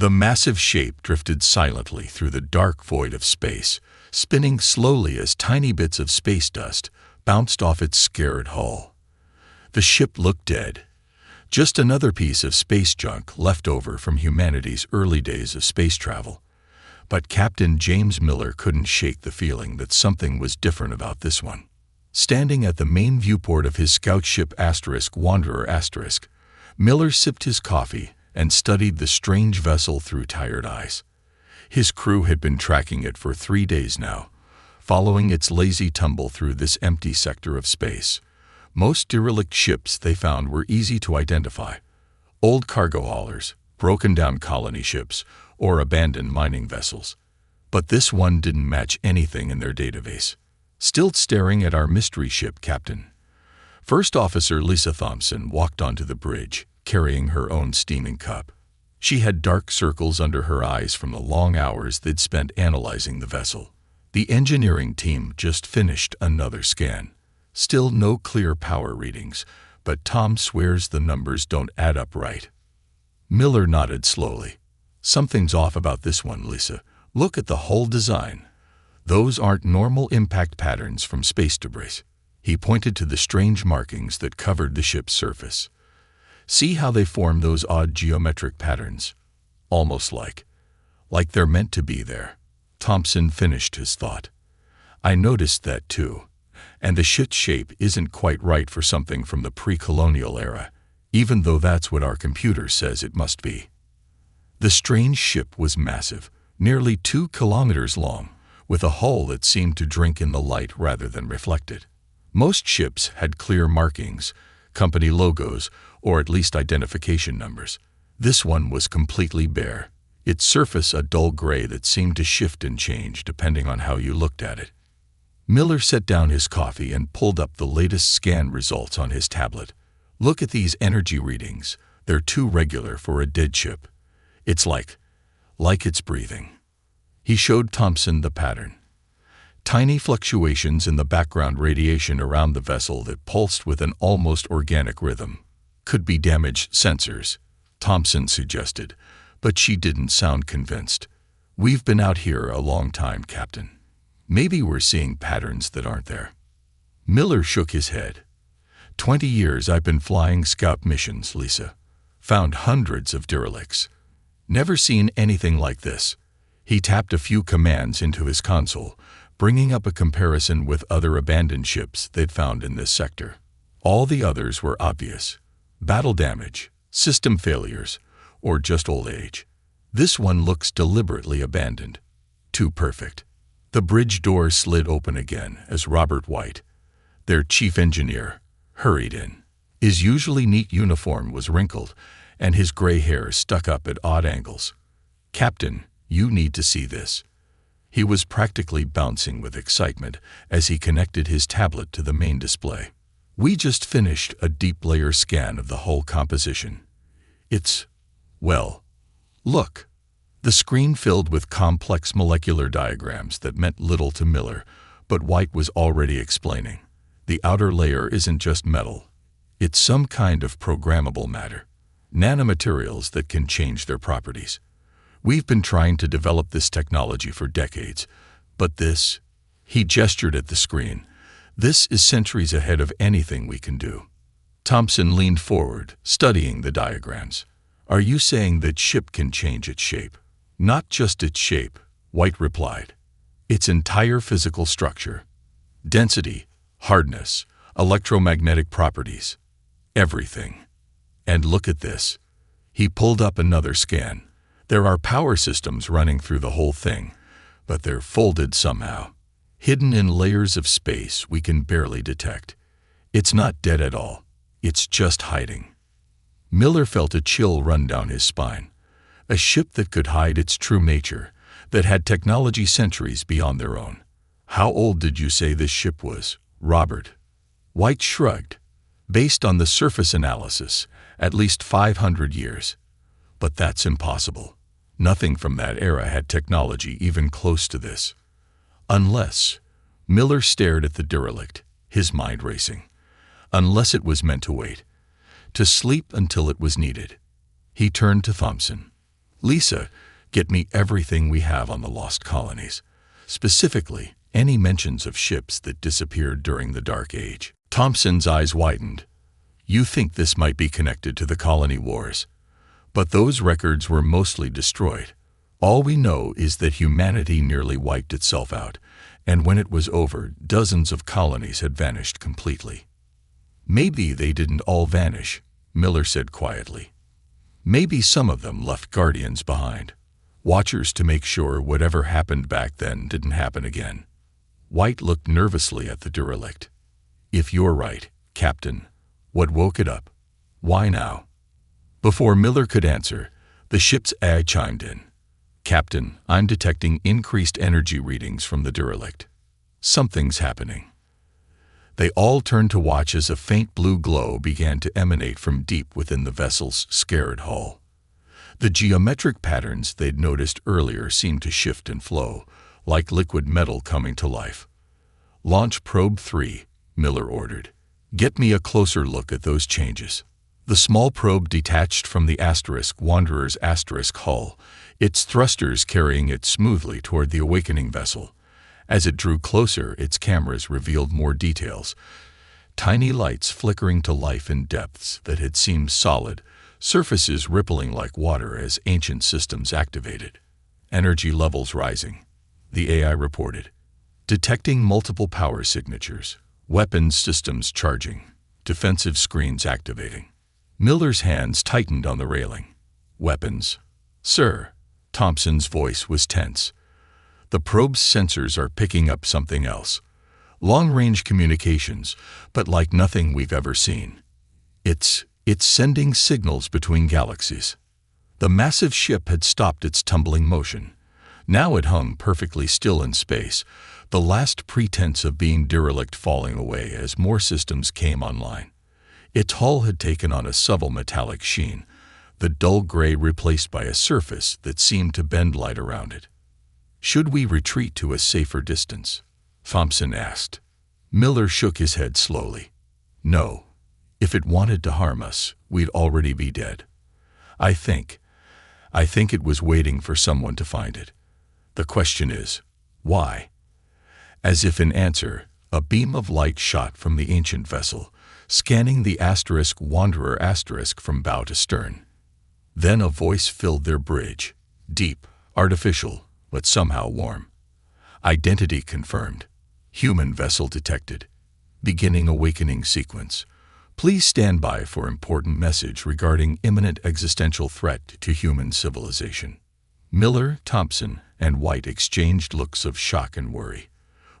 The massive shape drifted silently through the dark void of space, spinning slowly as tiny bits of space dust bounced off its scared hull. The ship looked dead, just another piece of space junk left over from humanity's early days of space travel. But Captain James Miller couldn't shake the feeling that something was different about this one. Standing at the main viewport of his scout ship Wanderer Miller sipped his coffee and studied the strange vessel through tired eyes. His crew had been tracking it for 3 days now, following its lazy tumble through this empty sector of space. Most derelict ships they found were easy to identify: old cargo haulers, broken-down colony ships, or abandoned mining vessels. But this one didn't match anything in their database. Still staring at our mystery ship, Captain. First Officer Lisa Thompson walked onto the bridge, carrying her own steaming cup. She had dark circles under her eyes from the long hours they'd spent analyzing the vessel. The engineering team just finished another scan. Still no clear power readings, but Tom swears the numbers don't add up right. Miller nodded slowly. Something's off about this one, Lisa. Look at the hull design. Those aren't normal impact patterns from space debris. He pointed to the strange markings that covered the ship's surface. See how they form those odd geometric patterns? Almost like they're meant to be there. Thompson finished his thought. I noticed that too. And the ship's shape isn't quite right for something from the pre-colonial era, even though that's what our computer says it must be. The strange ship was massive, nearly 2 kilometers long, with a hull that seemed to drink in the light rather than reflect it. Most ships had clear markings, company logos, or at least identification numbers. This one was completely bare, its surface a dull gray that seemed to shift and change depending on how you looked at it. Miller set down his coffee and pulled up the latest scan results on his tablet. Look at these energy readings. They're too regular for a dead ship. It's like it's breathing. He showed Thompson the pattern. Tiny fluctuations in the background radiation around the vessel that pulsed with an almost organic rhythm. Could be damaged sensors, Thompson suggested, but she didn't sound convinced. We've been out here a long time, Captain. Maybe we're seeing patterns that aren't there. Miller shook his head. 20 years I've been flying scout missions, Lisa. Found hundreds of derelicts. Never seen anything like this. He tapped a few commands into his console, bringing up a comparison with other abandoned ships they'd found in this sector. All the others were obvious. Battle damage, system failures, or just old age. This one looks deliberately abandoned. Too perfect. The bridge door slid open again as Robert White, their chief engineer, hurried in. His usually neat uniform was wrinkled, and his gray hair stuck up at odd angles. Captain, you need to see this. He was practically bouncing with excitement as he connected his tablet to the main display. We just finished a deep layer scan of the hull composition. Look. The screen filled with complex molecular diagrams that meant little to Miller, but White was already explaining. The outer layer isn't just metal. It's some kind of programmable matter. Nanomaterials that can change their properties. We've been trying to develop this technology for decades, but this, he gestured at the screen, this is centuries ahead of anything we can do. Thompson leaned forward, studying the diagrams. Are you saying that ship can change its shape? Not just its shape, White replied. Its entire physical structure. Density, hardness, electromagnetic properties. Everything. And look at this. He pulled up another scan. There are power systems running through the whole thing, but they're folded somehow. Hidden in layers of space we can barely detect. It's not dead at all. It's just hiding. Miller felt a chill run down his spine. A ship that could hide its true nature, that had technology centuries beyond their own. How old did you say this ship was, Robert? White shrugged. Based on the surface analysis, at least 500 years. But that's impossible. Nothing from that era had technology even close to this. Unless, Miller stared at the derelict, his mind racing. Unless it was meant to wait. To sleep until it was needed. He turned to Thompson. Lisa, get me everything we have on the lost colonies. Specifically, any mentions of ships that disappeared during the Dark Age. Thompson's eyes widened. You think this might be connected to the colony wars? But those records were mostly destroyed. All we know is that humanity nearly wiped itself out, and when it was over, dozens of colonies had vanished completely. Maybe they didn't all vanish, Miller said quietly. Maybe some of them left guardians behind, watchers to make sure whatever happened back then didn't happen again. White looked nervously at the derelict. If you're right, Captain, what woke it up? Why now? Before Miller could answer, the ship's AI chimed in. Captain, I'm detecting increased energy readings from the derelict. Something's happening. They all turned to watch as a faint blue glow began to emanate from deep within the vessel's scarred hull. The geometric patterns they'd noticed earlier seemed to shift and flow, like liquid metal coming to life. Launch Probe 3, Miller ordered. Get me a closer look at those changes. The small probe detached from the Wanderer's hull, its thrusters carrying it smoothly toward the awakening vessel. As it drew closer, its cameras revealed more details. Tiny lights flickering to life in depths that had seemed solid, surfaces rippling like water as ancient systems activated. Energy levels rising, the AI reported. Detecting multiple power signatures, weapons systems charging, defensive screens activating. Miller's hands tightened on the railing. Weapons. Sir. Thompson's voice was tense. The probe's sensors are picking up something else. Long-range communications, but like nothing we've ever seen. It's sending signals between galaxies. The massive ship had stopped its tumbling motion. Now it hung perfectly still in space, the last pretense of being derelict falling away as more systems came online. Its hull had taken on a subtle metallic sheen, the dull gray replaced by a surface that seemed to bend light around it. Should we retreat to a safer distance? Thompson asked. Miller shook his head slowly. No. If it wanted to harm us, we'd already be dead. I think it was waiting for someone to find it. The question is, why? As if in answer, a beam of light shot from the ancient vessel, scanning the Wanderer from bow to stern. Then a voice filled their bridge, deep, artificial, but somehow warm. Identity confirmed. Human vessel detected. Beginning awakening sequence. Please stand by for important message regarding imminent existential threat to human civilization. Miller, Thompson, and White exchanged looks of shock and worry.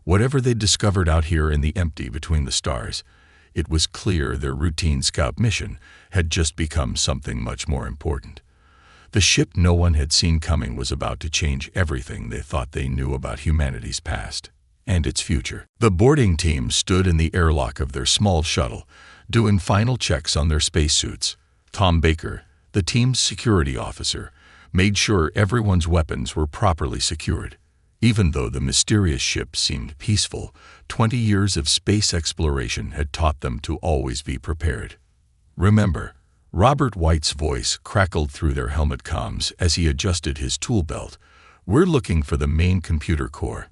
Whatever they discovered out here in the empty between the stars, it was clear their routine scout mission had just become something much more important. The ship no one had seen coming was about to change everything they thought they knew about humanity's past and its future. The boarding team stood in the airlock of their small shuttle, doing final checks on their spacesuits. Tom Baker, the team's security officer, made sure everyone's weapons were properly secured. Even though the mysterious ship seemed peaceful, 20 years of space exploration had taught them to always be prepared. Remember, Robert White's voice crackled through their helmet comms as he adjusted his tool belt. We're looking for the main computer core.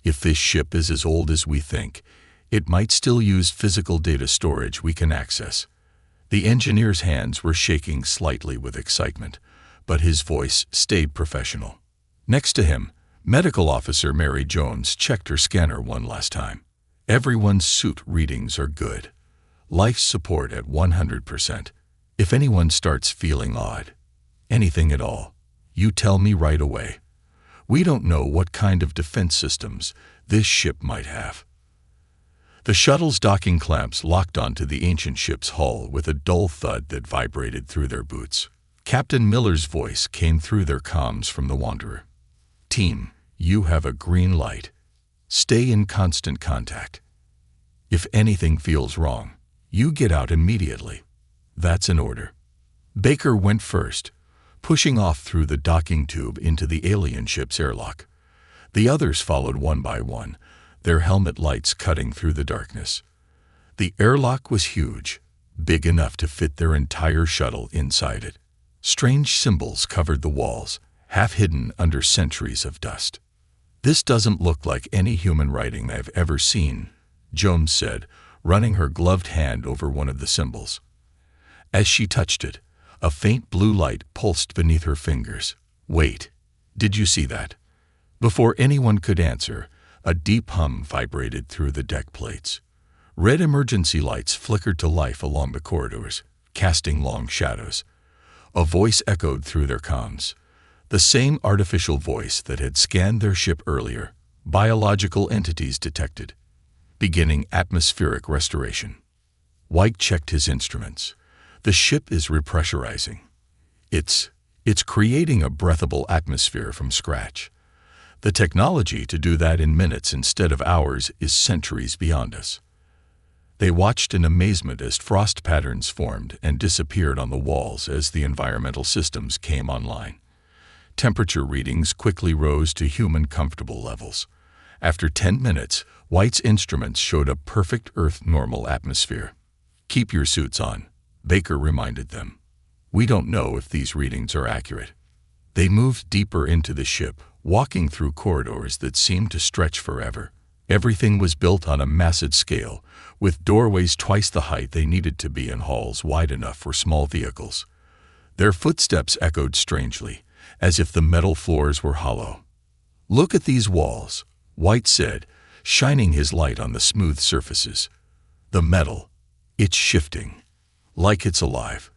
If this ship is as old as we think, it might still use physical data storage we can access. The engineer's hands were shaking slightly with excitement, but his voice stayed professional. Next to him, Medical Officer Mary Jones checked her scanner one last time. Everyone's suit readings are good. Life support at 100%. If anyone starts feeling odd, anything at all, you tell me right away. We don't know what kind of defense systems this ship might have. The shuttle's docking clamps locked onto the ancient ship's hull with a dull thud that vibrated through their boots. Captain Miller's voice came through their comms from the Wanderer. Team, you have a green light. Stay in constant contact. If anything feels wrong, you get out immediately. That's an order. Baker went first, pushing off through the docking tube into the alien ship's airlock. The others followed one by one, their helmet lights cutting through the darkness. The airlock was huge, big enough to fit their entire shuttle inside it. Strange symbols covered the walls, half hidden under centuries of dust. "This doesn't look like any human writing I've ever seen," Jones said, running her gloved hand over one of the symbols. As she touched it, a faint blue light pulsed beneath her fingers. "Wait, did you see that?" Before anyone could answer, a deep hum vibrated through the deck plates. Red emergency lights flickered to life along the corridors, casting long shadows. A voice echoed through their comms. The same artificial voice that had scanned their ship earlier. "Biological entities detected. Beginning atmospheric restoration." White checked his instruments. "The ship is repressurizing. It's creating a breathable atmosphere from scratch. The technology to do that in minutes instead of hours is centuries beyond us." They watched in amazement as frost patterns formed and disappeared on the walls as the environmental systems came online. Temperature readings quickly rose to human comfortable levels. After 10 minutes, White's instruments showed a perfect Earth-normal atmosphere. "Keep your suits on," Baker reminded them. "We don't know if these readings are accurate." They moved deeper into the ship, walking through corridors that seemed to stretch forever. Everything was built on a massive scale, with doorways twice the height they needed to be and halls wide enough for small vehicles. Their footsteps echoed strangely, as if the metal floors were hollow. "Look at these walls," White said, shining his light on the smooth surfaces. "The metal, it's shifting, like it's alive."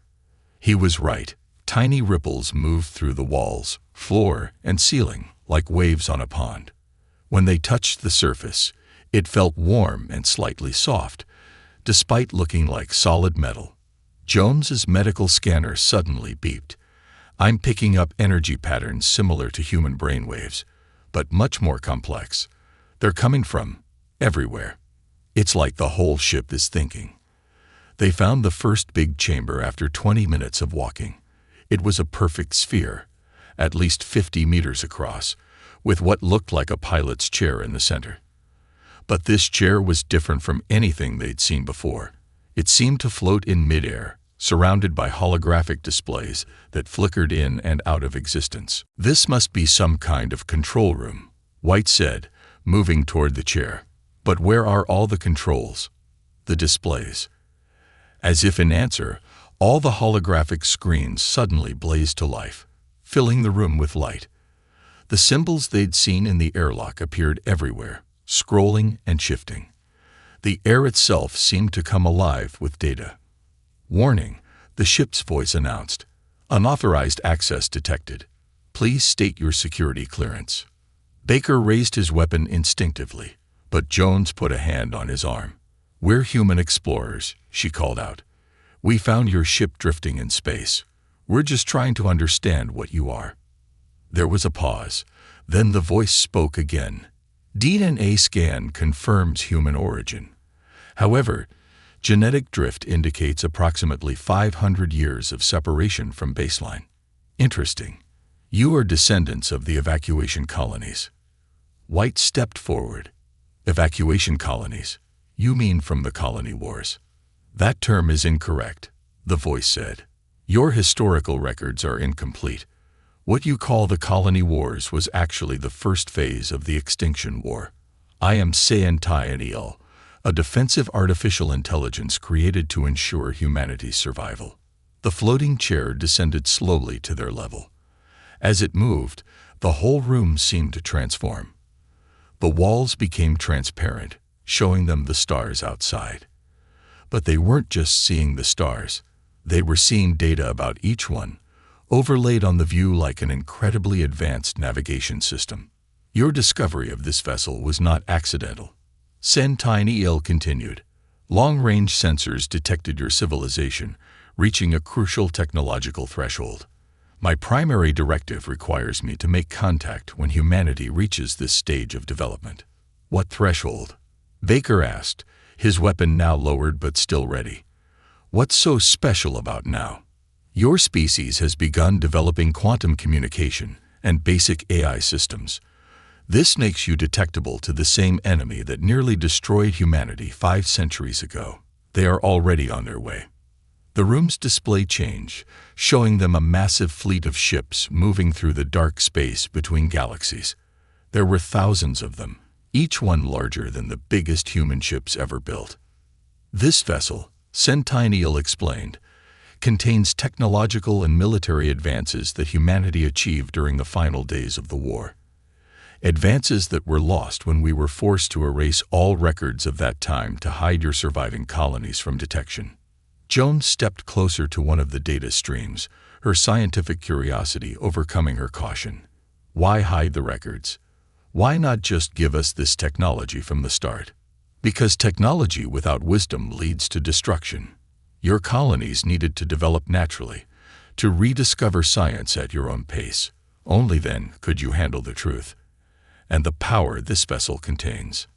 He was right. Tiny ripples moved through the walls, floor, and ceiling, like waves on a pond. When they touched the surface, it felt warm and slightly soft, despite looking like solid metal. Jones's medical scanner suddenly beeped. "I'm picking up energy patterns similar to human brainwaves, but much more complex. They're coming from everywhere. It's like the whole ship is thinking." They found the first big chamber after 20 minutes of walking. It was a perfect sphere, at least 50 meters across, with what looked like a pilot's chair in the center. But this chair was different from anything they'd seen before. It seemed to float in midair, surrounded by holographic displays that flickered in and out of existence. "This must be some kind of control room," White said, moving toward the chair. "But where are all the controls? The displays?" As if in answer, all the holographic screens suddenly blazed to life, filling the room with light. The symbols they'd seen in the airlock appeared everywhere, scrolling and shifting. The air itself seemed to come alive with data. "Warning," the ship's voice announced. "Unauthorized access detected. Please state your security clearance." Baker raised his weapon instinctively, but Jones put a hand on his arm. "We're human explorers," she called out. "We found your ship drifting in space. We're just trying to understand what you are." There was a pause. Then the voice spoke again. "DNA scan confirms human origin. However, genetic drift indicates approximately 500 years of separation from baseline." "Interesting. You are descendants of the evacuation colonies." White stepped forward. "Evacuation colonies? You mean from the colony wars?" "That term is incorrect," the voice said. "Your historical records are incomplete. What you call the colony wars was actually the first phase of the Extinction War. I am Sciential, a defensive artificial intelligence created to ensure humanity's survival." The floating chair descended slowly to their level. As it moved, the whole room seemed to transform. The walls became transparent, showing them the stars outside. But they weren't just seeing the stars. They were seeing data about each one, overlaid on the view like an incredibly advanced navigation system. "Your discovery of this vessel was not accidental," Sciential continued. "Long-range sensors detected your civilization, reaching a crucial technological threshold. My primary directive requires me to make contact when humanity reaches this stage of development." "What threshold?" Baker asked, his weapon now lowered but still ready. "What's so special about now?" "Your species has begun developing quantum communication and basic AI systems. This makes you detectable to the same enemy that nearly destroyed humanity 5 centuries ago. They are already on their way." The room's display changed, showing them a massive fleet of ships moving through the dark space between galaxies. There were thousands of them, each one larger than the biggest human ships ever built. This vessel, Centennial explained, contains technological and military advances that humanity achieved during the final days of the war. Advances that were lost when we were forced to erase all records of that time to hide your surviving colonies from detection. Joan stepped closer to one of the data streams, her scientific curiosity overcoming her caution. Why hide the records? Why not just give us this technology from the start? Because technology without wisdom leads to destruction. Your colonies needed to develop naturally, to rediscover science at your own pace. Only then could you handle the truth and the power this vessel contains.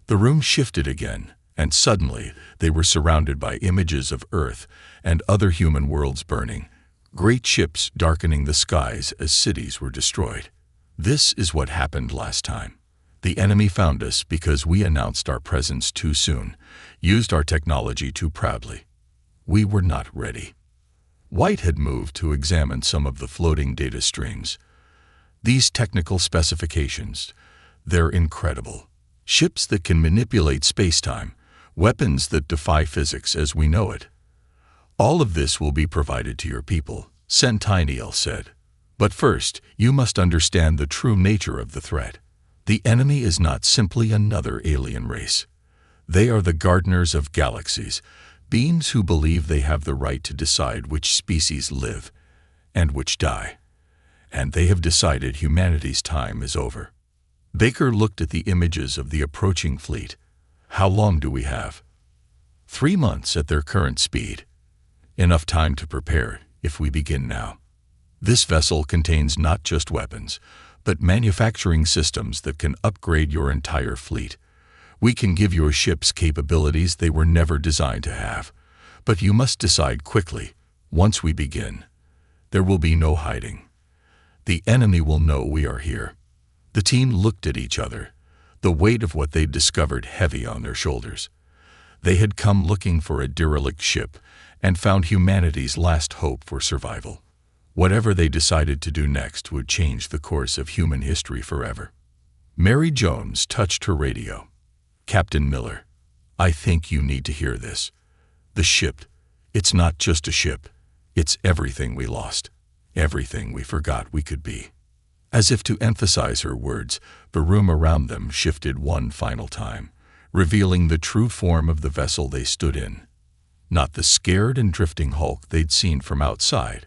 The room shifted again, and suddenly they were surrounded by images of Earth and other human worlds burning, great ships darkening the skies as cities were destroyed. This is what happened last time. The enemy found us because we announced our presence too soon, used our technology too proudly. We were not ready. White had moved to examine some of the floating data streams. These technical specifications, they're incredible. Ships that can manipulate space-time, weapons that defy physics as we know it. All of this will be provided to your people, Centennial said. But first, you must understand the true nature of the threat. The enemy is not simply another alien race. They are the gardeners of galaxies, beings who believe they have the right to decide which species live and which die. And they have decided humanity's time is over. Baker looked at the images of the approaching fleet. How long do we have? 3 months at their current speed. Enough time to prepare if we begin now. This vessel contains not just weapons, but manufacturing systems that can upgrade your entire fleet. We can give your ships capabilities they were never designed to have. But you must decide quickly. Once we begin, there will be no hiding. The enemy will know we are here. The team looked at each other, the weight of what they'd discovered heavy on their shoulders. They had come looking for a derelict ship and found humanity's last hope for survival. Whatever they decided to do next would change the course of human history forever. Mary Jones touched her radio. Captain Miller, I think you need to hear this. The ship, it's not just a ship. It's everything we lost. Everything we forgot we could be. As if to emphasize her words, the room around them shifted one final time, revealing the true form of the vessel they stood in. Not the scared and drifting hulk they'd seen from outside,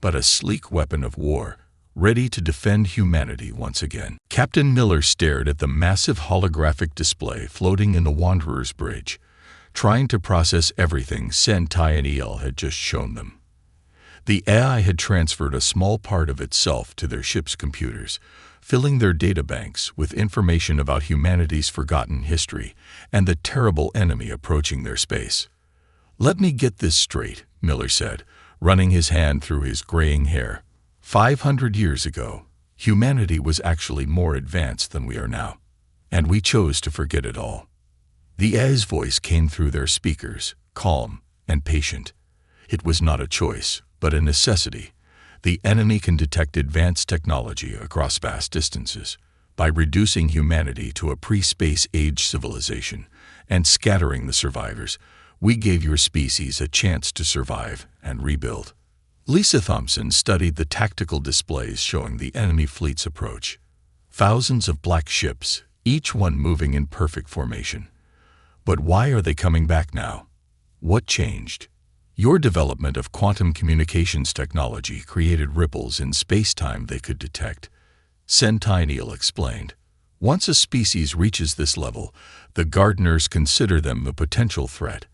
but a sleek weapon of war, ready to defend humanity once again. Captain Miller stared at the massive holographic display floating in the Wanderer's Bridge, trying to process everything Centennial had just shown them. The AI had transferred a small part of itself to their ship's computers, filling their databanks with information about humanity's forgotten history and the terrible enemy approaching their space. Let me get this straight, Miller said, running his hand through his graying hair. 500 years ago, humanity was actually more advanced than we are now, and we chose to forget it all. The AI's voice came through their speakers, calm and patient. It was not a choice, but a necessity. The enemy can detect advanced technology across vast distances. By reducing humanity to a pre-space age civilization and scattering the survivors, we gave your species a chance to survive and rebuild. Lisa Thompson studied the tactical displays showing the enemy fleet's approach. Thousands of black ships, each one moving in perfect formation. But why are they coming back now? What changed? Your development of quantum communications technology created ripples in space-time they could detect. Centennial explained. Once a species reaches this level, the gardeners consider them a potential threat.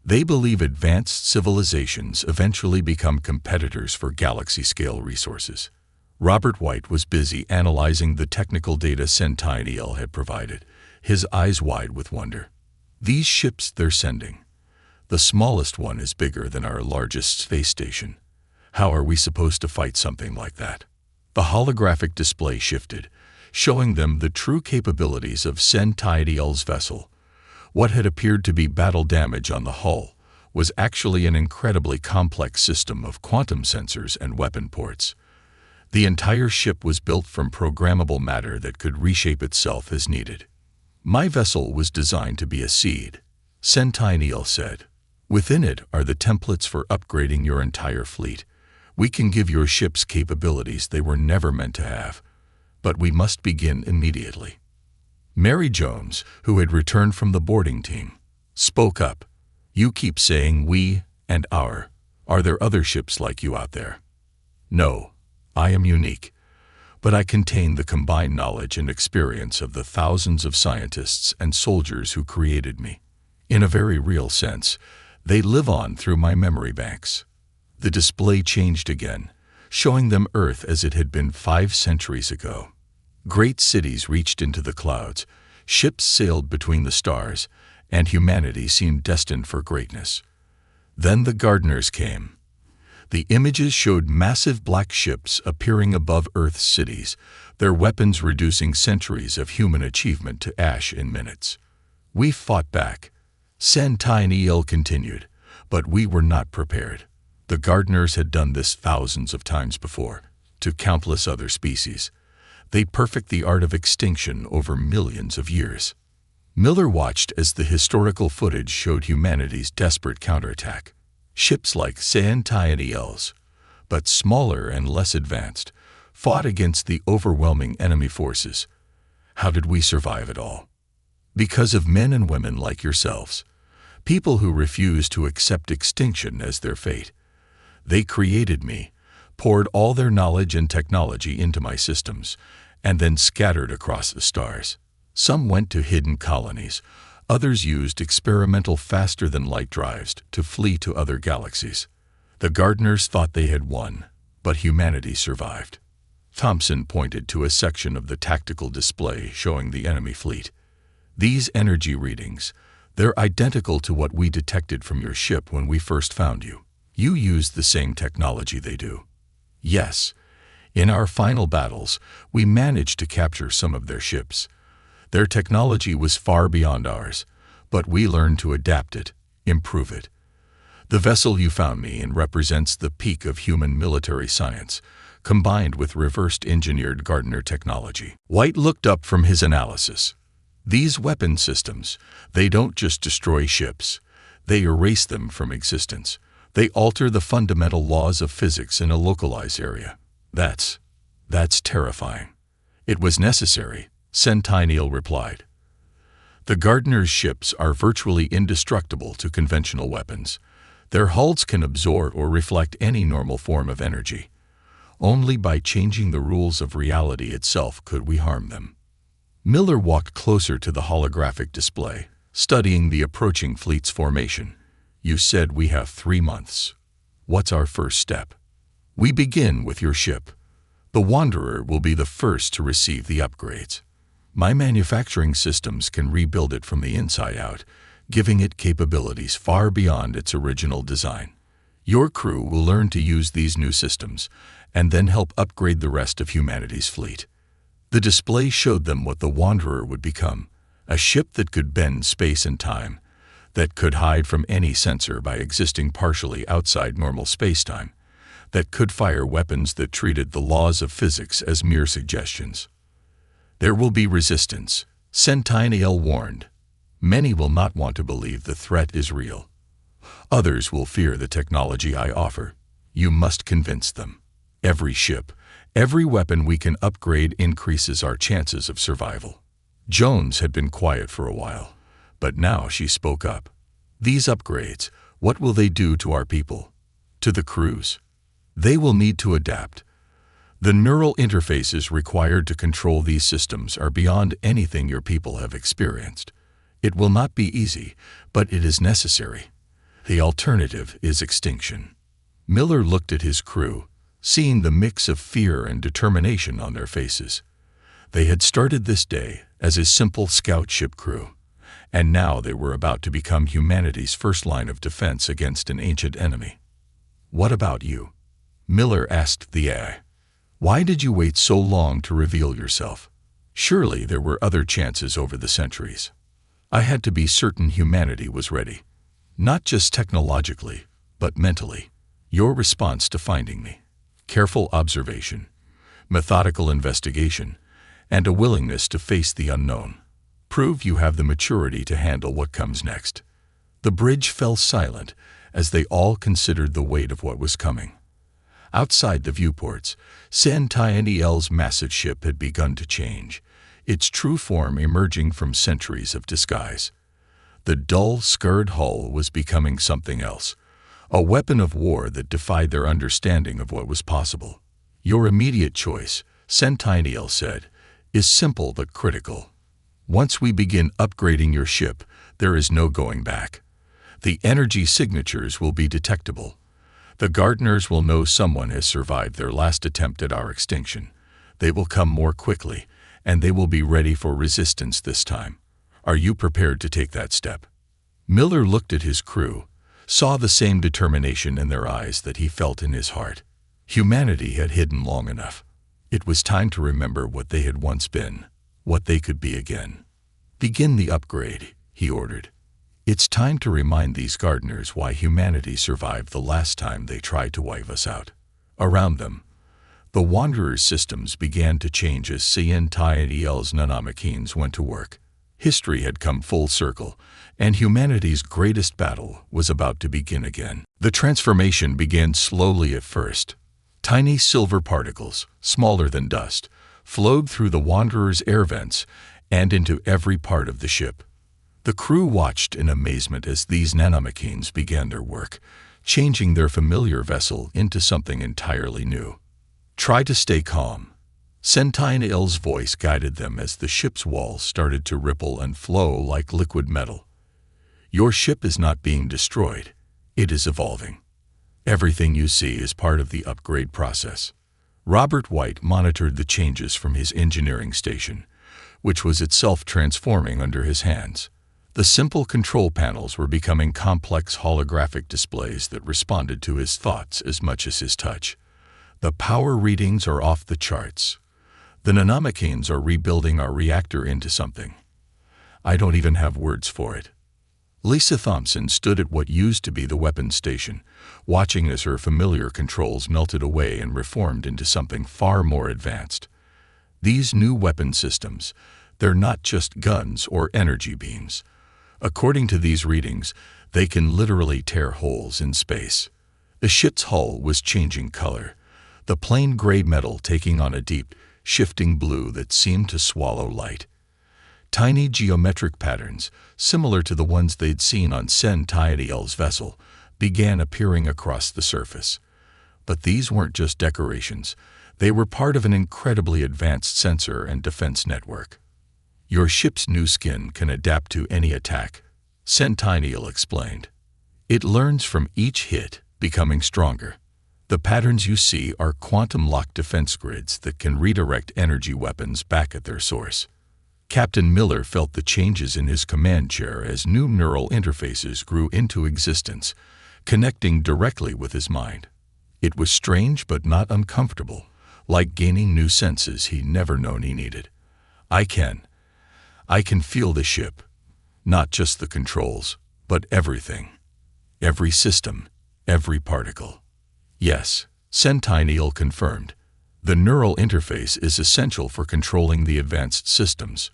They believe advanced civilizations eventually become competitors for galaxy-scale resources. Robert White was busy analyzing the technical data Centennial had provided, his eyes wide with wonder. These ships they're sending. The smallest one is bigger than our largest space station. How are we supposed to fight something like that? The holographic display shifted, showing them the true capabilities of Centennial's vessel. What had appeared to be battle damage on the hull was actually an incredibly complex system of quantum sensors and weapon ports. The entire ship was built from programmable matter that could reshape itself as needed. My vessel was designed to be a seed, Centennial said. Within it are the templates for upgrading your entire fleet. We can give your ships capabilities they were never meant to have, but we must begin immediately. Mary Jones, who had returned from the boarding team, spoke up. You keep saying we and our. Are there other ships like you out there? No, I am unique, but I contain the combined knowledge and experience of the thousands of scientists and soldiers who created me. In a very real sense, they live on through my memory banks. The display changed again, showing them Earth as it had been 5 centuries ago. Great cities reached into the clouds, ships sailed between the stars, and humanity seemed destined for greatness. Then the gardeners came. The images showed massive black ships appearing above Earth's cities, their weapons reducing centuries of human achievement to ash in minutes. We fought back. Centennial continued, but we were not prepared. The gardeners had done this thousands of times before, to countless other species. They perfect the art of extinction over millions of years. Miller watched as the historical footage showed humanity's desperate counterattack. Ships like Centennials, but smaller and less advanced, fought against the overwhelming enemy forces. How did we survive it all? Because of men and women like yourselves, people who refused to accept extinction as their fate. They created me, poured all their knowledge and technology into my systems, and then scattered across the stars. Some went to hidden colonies. Others used experimental faster-than-light drives to flee to other galaxies. The gardeners thought they had won, but humanity survived. Thompson pointed to a section of the tactical display showing the enemy fleet. These energy readings, they're identical to what we detected from your ship when we first found you. You used the same technology they do. Yes, in our final battles, we managed to capture some of their ships. Their technology was far beyond ours, but we learned to adapt it, improve it. The vessel you found me in represents the peak of human military science, combined with reversed engineered gardener technology. White looked up from his analysis. These weapon systems, they don't just destroy ships, they erase them from existence. They alter the fundamental laws of physics in a localized area. That's terrifying. It was necessary, Centennial replied. The gardeners' ships are virtually indestructible to conventional weapons. Their hulls can absorb or reflect any normal form of energy. Only by changing the rules of reality itself could we harm them. Miller walked closer to the holographic display, studying the approaching fleet's formation. You said we have 3 months. What's our first step? We begin with your ship. The Wanderer will be the first to receive the upgrades. My manufacturing systems can rebuild it from the inside out, giving it capabilities far beyond its original design. Your crew will learn to use these new systems, and then help upgrade the rest of humanity's fleet. The display showed them what the Wanderer would become, a ship that could bend space and time, that could hide from any sensor by existing partially outside normal spacetime, that could fire weapons that treated the laws of physics as mere suggestions. There will be resistance, Centennial warned. Many will not want to believe the threat is real. Others will fear the technology I offer. You must convince them. Every ship, every weapon we can upgrade increases our chances of survival. Jones had been quiet for a while, but now she spoke up. These upgrades, what will they do to our people? To the crews? They will need to adapt. The neural interfaces required to control these systems are beyond anything your people have experienced. It will not be easy, but it is necessary. The alternative is extinction. Miller looked at his crew, seeing the mix of fear and determination on their faces. They had started this day as a simple scout ship crew, and now they were about to become humanity's first line of defense against an ancient enemy. What about you? Miller asked the AI. Why did you wait so long to reveal yourself? Surely there were other chances over the centuries. I had to be certain humanity was ready. Not just technologically, but mentally. Your response to finding me. Careful observation, methodical investigation, and a willingness to face the unknown. Prove you have the maturity to handle what comes next. The bridge fell silent as they all considered the weight of what was coming. Outside the viewports, Sentinel's massive ship had begun to change, its true form emerging from centuries of disguise. The dull, scarred hull was becoming something else, a weapon of war that defied their understanding of what was possible. Your immediate choice, Sentinel said, is simple but critical. Once we begin upgrading your ship, there is no going back. The energy signatures will be detectable. The gardeners will know someone has survived their last attempt at our extinction. They will come more quickly, and they will be ready for resistance this time. Are you prepared to take that step? Miller looked at his crew, saw the same determination in their eyes that he felt in his heart. Humanity had hidden long enough. It was time to remember what they had once been, what they could be again. Begin the upgrade, he ordered. It's time to remind these gardeners why humanity survived the last time they tried to wipe us out. Around them, the Wanderers' systems began to change as Sentinel's nanomachines went to work. History had come full circle, and humanity's greatest battle was about to begin again. The transformation began slowly at first. Tiny silver particles, smaller than dust, flowed through the Wanderers' air vents and into every part of the ship. The crew watched in amazement as these nanomachines began their work, changing their familiar vessel into something entirely new. Try to stay calm. Sentinel's voice guided them as the ship's walls started to ripple and flow like liquid metal. Your ship is not being destroyed. It is evolving. Everything you see is part of the upgrade process. Robert White monitored the changes from his engineering station, which was itself transforming under his hands. The simple control panels were becoming complex holographic displays that responded to his thoughts as much as his touch. The power readings are off the charts. The nanomachines are rebuilding our reactor into something. I don't even have words for it. Lisa Thompson stood at what used to be the weapons station, watching as her familiar controls melted away and reformed into something far more advanced. These new weapon systems, they're not just guns or energy beams. According to these readings, they can literally tear holes in space. The ship's hull was changing color, the plain gray metal taking on a deep, shifting blue that seemed to swallow light. Tiny geometric patterns, similar to the ones they'd seen on Sentinel's vessel, began appearing across the surface. But these weren't just decorations. They were part of an incredibly advanced sensor and defense network. Your ship's new skin can adapt to any attack, Sentinel explained. It learns from each hit, becoming stronger. The patterns you see are quantum-locked defense grids that can redirect energy weapons back at their source. Captain Miller felt the changes in his command chair as new neural interfaces grew into existence, connecting directly with his mind. It was strange but not uncomfortable, like gaining new senses he'd never known he needed. I can feel the ship. Not just the controls, but everything. Every system, every particle. Yes, Sentinel confirmed. The neural interface is essential for controlling the advanced systems.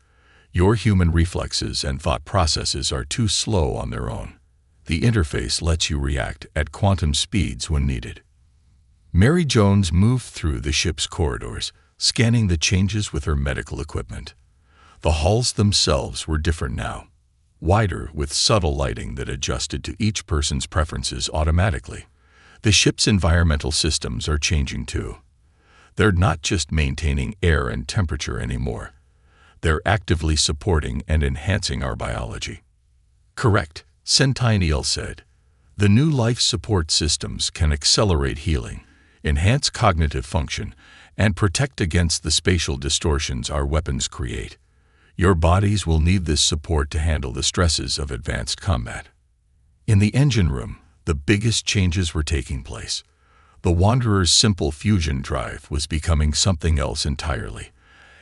Your human reflexes and thought processes are too slow on their own. The interface lets you react at quantum speeds when needed. Mary Jones moved through the ship's corridors, scanning the changes with her medical equipment. The halls themselves were different now, wider with subtle lighting that adjusted to each person's preferences automatically. The ship's environmental systems are changing too. They're not just maintaining air and temperature anymore. They're actively supporting and enhancing our biology. Correct, Sentinel said. The new life support systems can accelerate healing, enhance cognitive function, and protect against the spatial distortions our weapons create. Your bodies will need this support to handle the stresses of advanced combat. In the engine room, the biggest changes were taking place. The Wanderer's simple fusion drive was becoming something else entirely,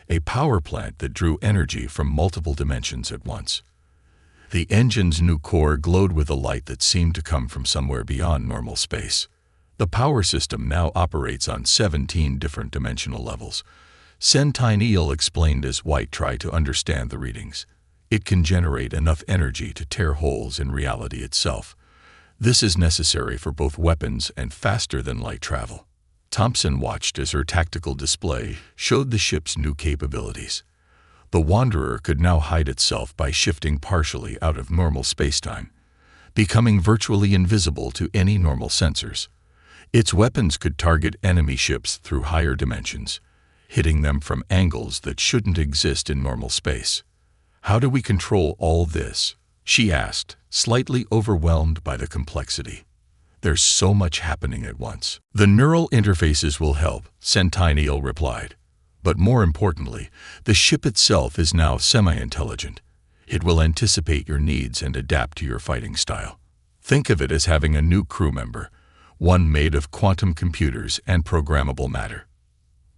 a power plant that drew energy from multiple dimensions at once. The engine's new core glowed with a light that seemed to come from somewhere beyond normal space. The power system now operates on 17 different dimensional levels. Centennial explained as White tried to understand the readings. It can generate enough energy to tear holes in reality itself. This is necessary for both weapons and faster-than-light travel. Thompson watched as her tactical display showed the ship's new capabilities. The Wanderer could now hide itself by shifting partially out of normal spacetime, becoming virtually invisible to any normal sensors. Its weapons could target enemy ships through higher dimensions, hitting them from angles that shouldn't exist in normal space. "How do we control all this?" she asked, slightly overwhelmed by the complexity. "There's so much happening at once." "The neural interfaces will help," Centennial replied. "But more importantly, the ship itself is now semi-intelligent. It will anticipate your needs and adapt to your fighting style. Think of it as having a new crew member, one made of quantum computers and programmable matter."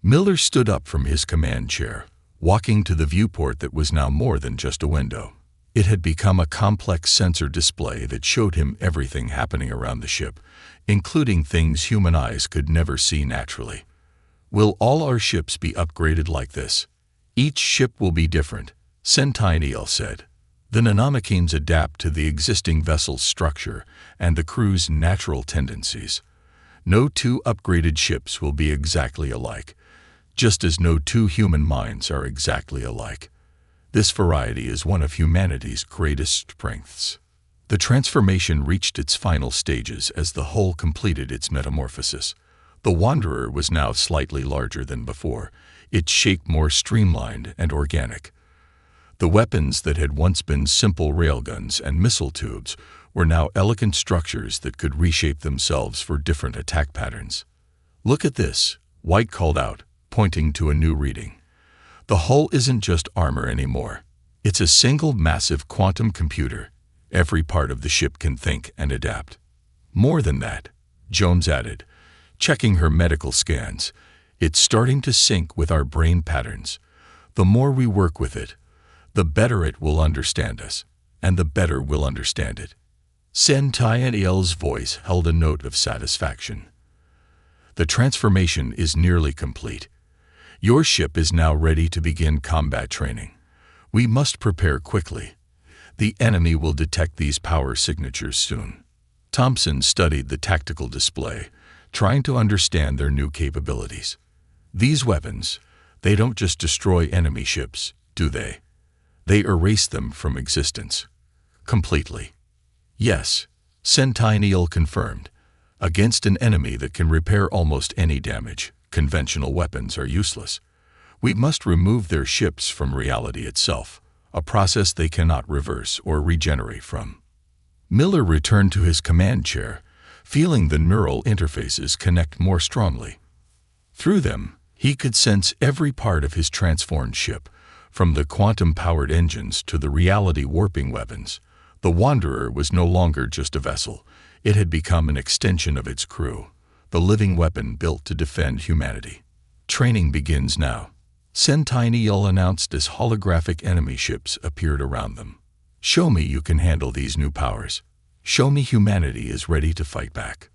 Miller stood up from his command chair, walking to the viewport that was now more than just a window. It had become a complex sensor display that showed him everything happening around the ship, including things human eyes could never see naturally. "Will all our ships be upgraded like this?" "Each ship will be different," Centennial said. "The Nanomachines adapt to the existing vessel's structure and the crew's natural tendencies. No two upgraded ships will be exactly alike, just as no two human minds are exactly alike. This variety is one of humanity's greatest strengths." The transformation reached its final stages as the hull completed its metamorphosis. The Wanderer was now slightly larger than before, its shape more streamlined and organic. The weapons that had once been simple railguns and missile tubes were now elegant structures that could reshape themselves for different attack patterns. "Look at this," White called out, pointing to a new reading. "The hull isn't just armor anymore. It's a single massive quantum computer. Every part of the ship can think and adapt." "More than that," Jones added, checking her medical scans. "It's starting to sync with our brain patterns. The more we work with it, the better it will understand us, and the better we'll understand it." Centennial's voice held a note of satisfaction. "The transformation is nearly complete. Your ship is now ready to begin combat training. We must prepare quickly. The enemy will detect these power signatures soon." Thompson studied the tactical display, trying to understand their new capabilities. "These weapons, they don't just destroy enemy ships, do they? They erase them from existence. Completely." "Yes," Centennial confirmed. "Against an enemy that can repair almost any damage, conventional weapons are useless. We must remove their ships from reality itself, a process they cannot reverse or regenerate from." Miller returned to his command chair, feeling the neural interfaces connect more strongly. Through them, he could sense every part of his transformed ship, from the quantum-powered engines to the reality-warping weapons. The Wanderer was no longer just a vessel. It had become an extension of its crew, the living weapon built to defend humanity. "Training begins now," Centennial announced as holographic enemy ships appeared around them. "Show me you can handle these new powers. Show me humanity is ready to fight back."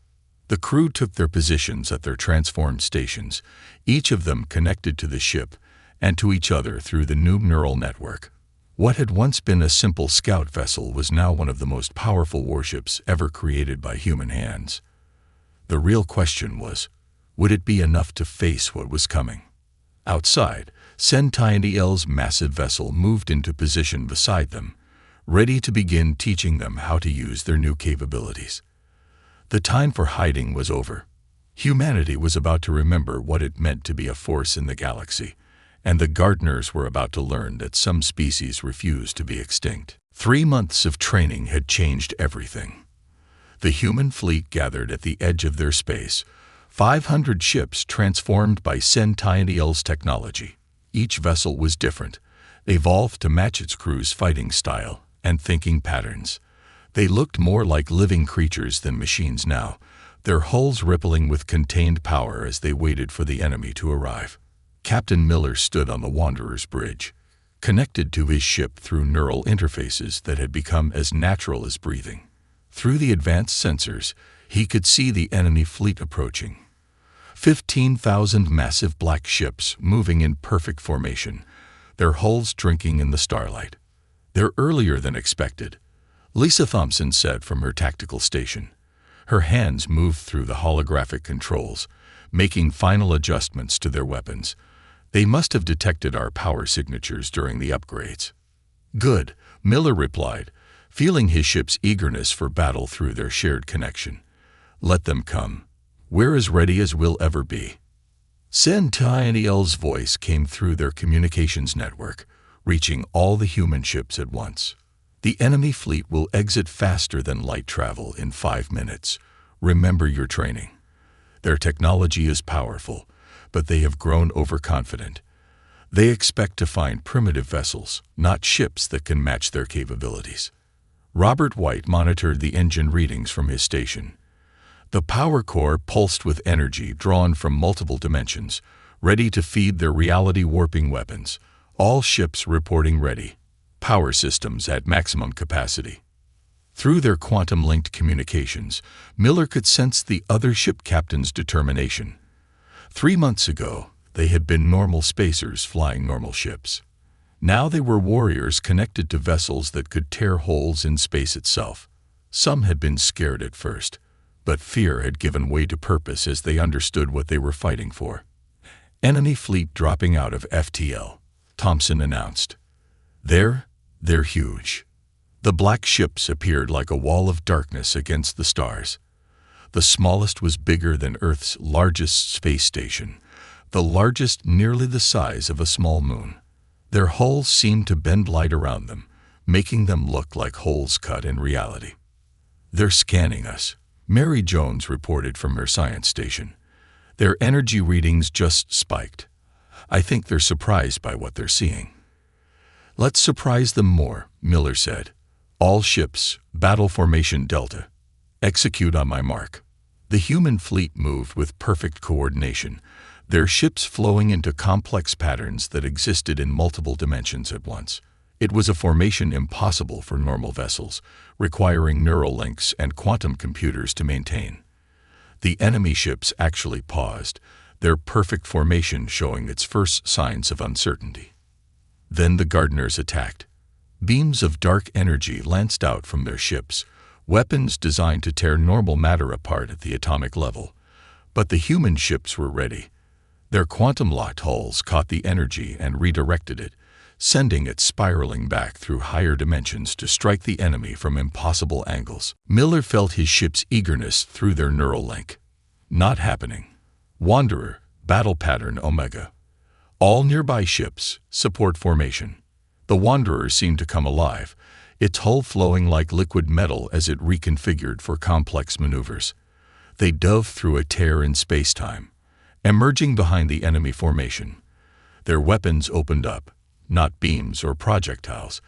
The crew took their positions at their transformed stations, each of them connected to the ship and to each other through the new neural network. What had once been a simple scout vessel was now one of the most powerful warships ever created by human hands. The real question was, would it be enough to face what was coming? Outside, Centennial's massive vessel moved into position beside them, ready to begin teaching them how to use their new capabilities. The time for hiding was over. Humanity was about to remember what it meant to be a force in the galaxy, and the gardeners were about to learn that some species refused to be extinct. 3 months of training had changed everything. The human fleet gathered at the edge of their space, 500 ships transformed by Centennial's technology. Each vessel was different, evolved to match its crew's fighting style and thinking patterns. They looked more like living creatures than machines now, their hulls rippling with contained power as they waited for the enemy to arrive. Captain Miller stood on the Wanderer's bridge. connected to his ship through neural interfaces that had become as natural as breathing. Through the advanced sensors, he could see the enemy fleet approaching. 15,000 massive black ships moving in perfect formation, their hulls drinking in the starlight. "They're earlier than expected," Lisa Thompson said from her tactical station. Her hands moved through the holographic controls, making final adjustments to their weapons. "They must have detected our power signatures during the upgrades." "Good," Miller replied, feeling his ship's eagerness for battle through their shared connection. "Let them come. We're as ready as we'll ever be." Sentineel's voice came through their communications network, reaching all the human ships at once. "The enemy fleet will exit faster than light travel in 5 minutes. Remember your training. Their technology is powerful, but they have grown overconfident. They expect to find primitive vessels, not ships that can match their capabilities." Robert White monitored the engine readings from his station. The power core pulsed with energy drawn from multiple dimensions, ready to feed their reality-warping weapons. All ships reporting ready. Power systems at maximum capacity. Through their quantum-linked communications, Miller could sense the other ship captain's determination. 3 months ago, they had been normal spacers flying normal ships. Now they were warriors connected to vessels that could tear holes in space itself. Some had been scared at first, but fear had given way to purpose as they understood what they were fighting for. "Enemy fleet dropping out of FTL," Thompson announced. They're huge." The black ships appeared like a wall of darkness against the stars. The smallest was bigger than Earth's largest space station, the largest nearly the size of a small moon. Their hulls seemed to bend light around them, making them look like holes cut in reality. "They're scanning us," Mary Jones reported from her science station. "Their energy readings just spiked. I think they're surprised by what they're seeing." "Let's surprise them more," Miller said. "All ships, battle formation Delta. Execute on my mark." The human fleet moved with perfect coordination, their ships flowing into complex patterns that existed in multiple dimensions at once. It was a formation impossible for normal vessels, requiring neural links and quantum computers to maintain. The enemy ships actually paused, their perfect formation showing its first signs of uncertainty. Then the Gardeners attacked. Beams of dark energy lanced out from their ships, weapons designed to tear normal matter apart at the atomic level. But the human ships were ready. Their quantum-locked hulls caught the energy and redirected it, sending it spiraling back through higher dimensions to strike the enemy from impossible angles. Miller felt his ship's eagerness through their neural link. Not happening. Wanderer, battle pattern Omega. All nearby ships, support formation. The Wanderer seemed to come alive, its hull flowing like liquid metal as it reconfigured for complex maneuvers. They dove through a tear in space-time, emerging behind the enemy formation. Their weapons opened up, not beams or projectiles,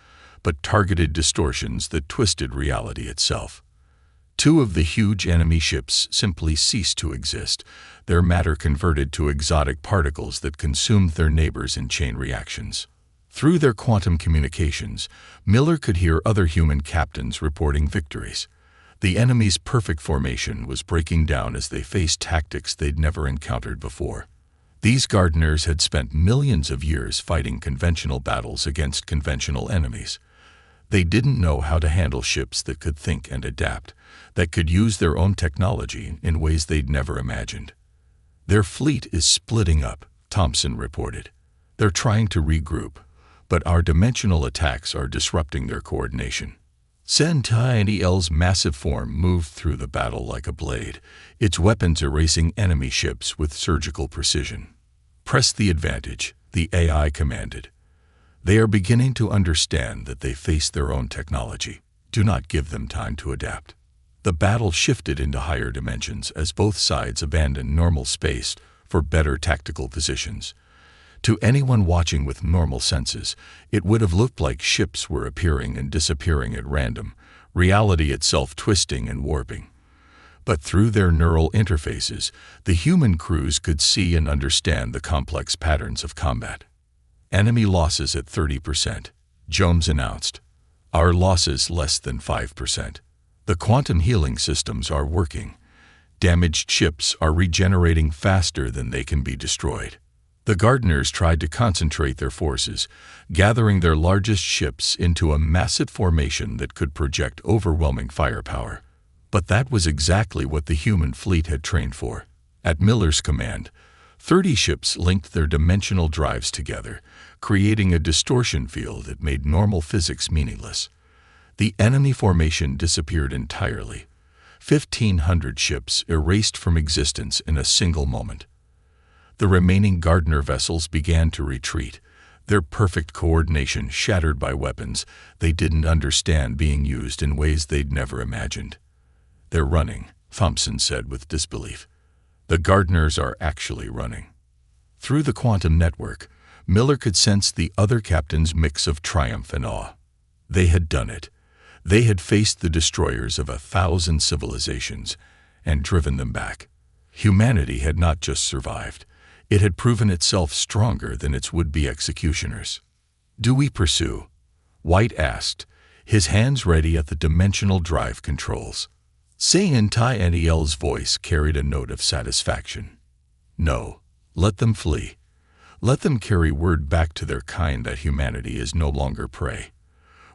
but targeted distortions that twisted reality itself. 2 of the huge enemy ships simply ceased to exist, their matter converted to exotic particles that consumed their neighbors in chain reactions. Through their quantum communications, Miller could hear other human captains reporting victories. The enemy's perfect formation was breaking down as they faced tactics they'd never encountered before. These gardeners had spent millions of years fighting conventional battles against conventional enemies. They didn't know how to handle ships that could think and adapt, that could use their own technology in ways they'd never imagined. "Their fleet is splitting up," Thompson reported. "They're trying to regroup, but our dimensional attacks are disrupting their coordination." Sentineel's massive form moved through the battle like a blade, its weapons erasing enemy ships with surgical precision. "Press the advantage," the AI commanded. "They are beginning to understand that they face their own technology. Do not give them time to adapt." The battle shifted into higher dimensions as both sides abandoned normal space for better tactical positions. To anyone watching with normal senses, it would have looked like ships were appearing and disappearing at random, reality itself twisting and warping. But through their neural interfaces, the human crews could see and understand the complex patterns of combat. Enemy losses at 30%. Jones announced. Our losses less than 5%. The quantum healing systems are working. Damaged ships are regenerating faster than they can be destroyed. The gardeners tried to concentrate their forces, gathering their largest ships into a massive formation that could project overwhelming firepower. But that was exactly what the human fleet had trained for. At Miller's command, 30 ships linked their dimensional drives together, creating a distortion field that made normal physics meaningless. The enemy formation disappeared entirely. 1,500 ships erased from existence in a single moment. The remaining Gardner vessels began to retreat, their perfect coordination shattered by weapons they didn't understand being used in ways they'd never imagined. They're running, Thompson said with disbelief. The Gardners are actually running. Through the quantum network, Miller could sense the other captains' mix of triumph and awe. They had done it. They had faced the destroyers of 1,000 civilizations and driven them back. Humanity had not just survived. It had proven itself stronger than its would-be executioners. Do we pursue? White asked, his hands ready at the dimensional drive controls. Sayin Tai-Niel's voice carried a note of satisfaction. No, let them flee. Let them carry word back to their kind that humanity is no longer prey.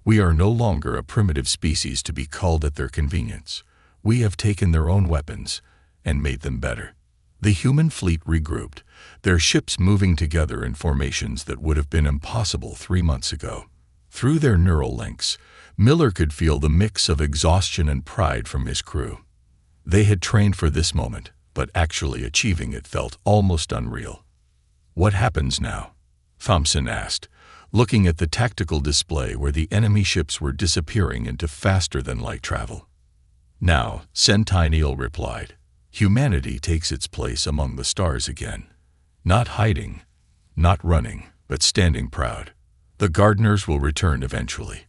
We are no longer a primitive species to be culled at their convenience. We have taken their own weapons and made them better. The human fleet regrouped, their ships moving together in formations that would have been impossible 3 months ago. Through their neural links, Miller could feel the mix of exhaustion and pride from his crew. They had trained for this moment, but actually achieving it felt almost unreal. What happens now? Thompson asked, looking at the tactical display where the enemy ships were disappearing into faster-than-light travel. Now, Centennial replied, humanity takes its place among the stars again. Not hiding, not running, but standing proud. The Gardeners will return eventually,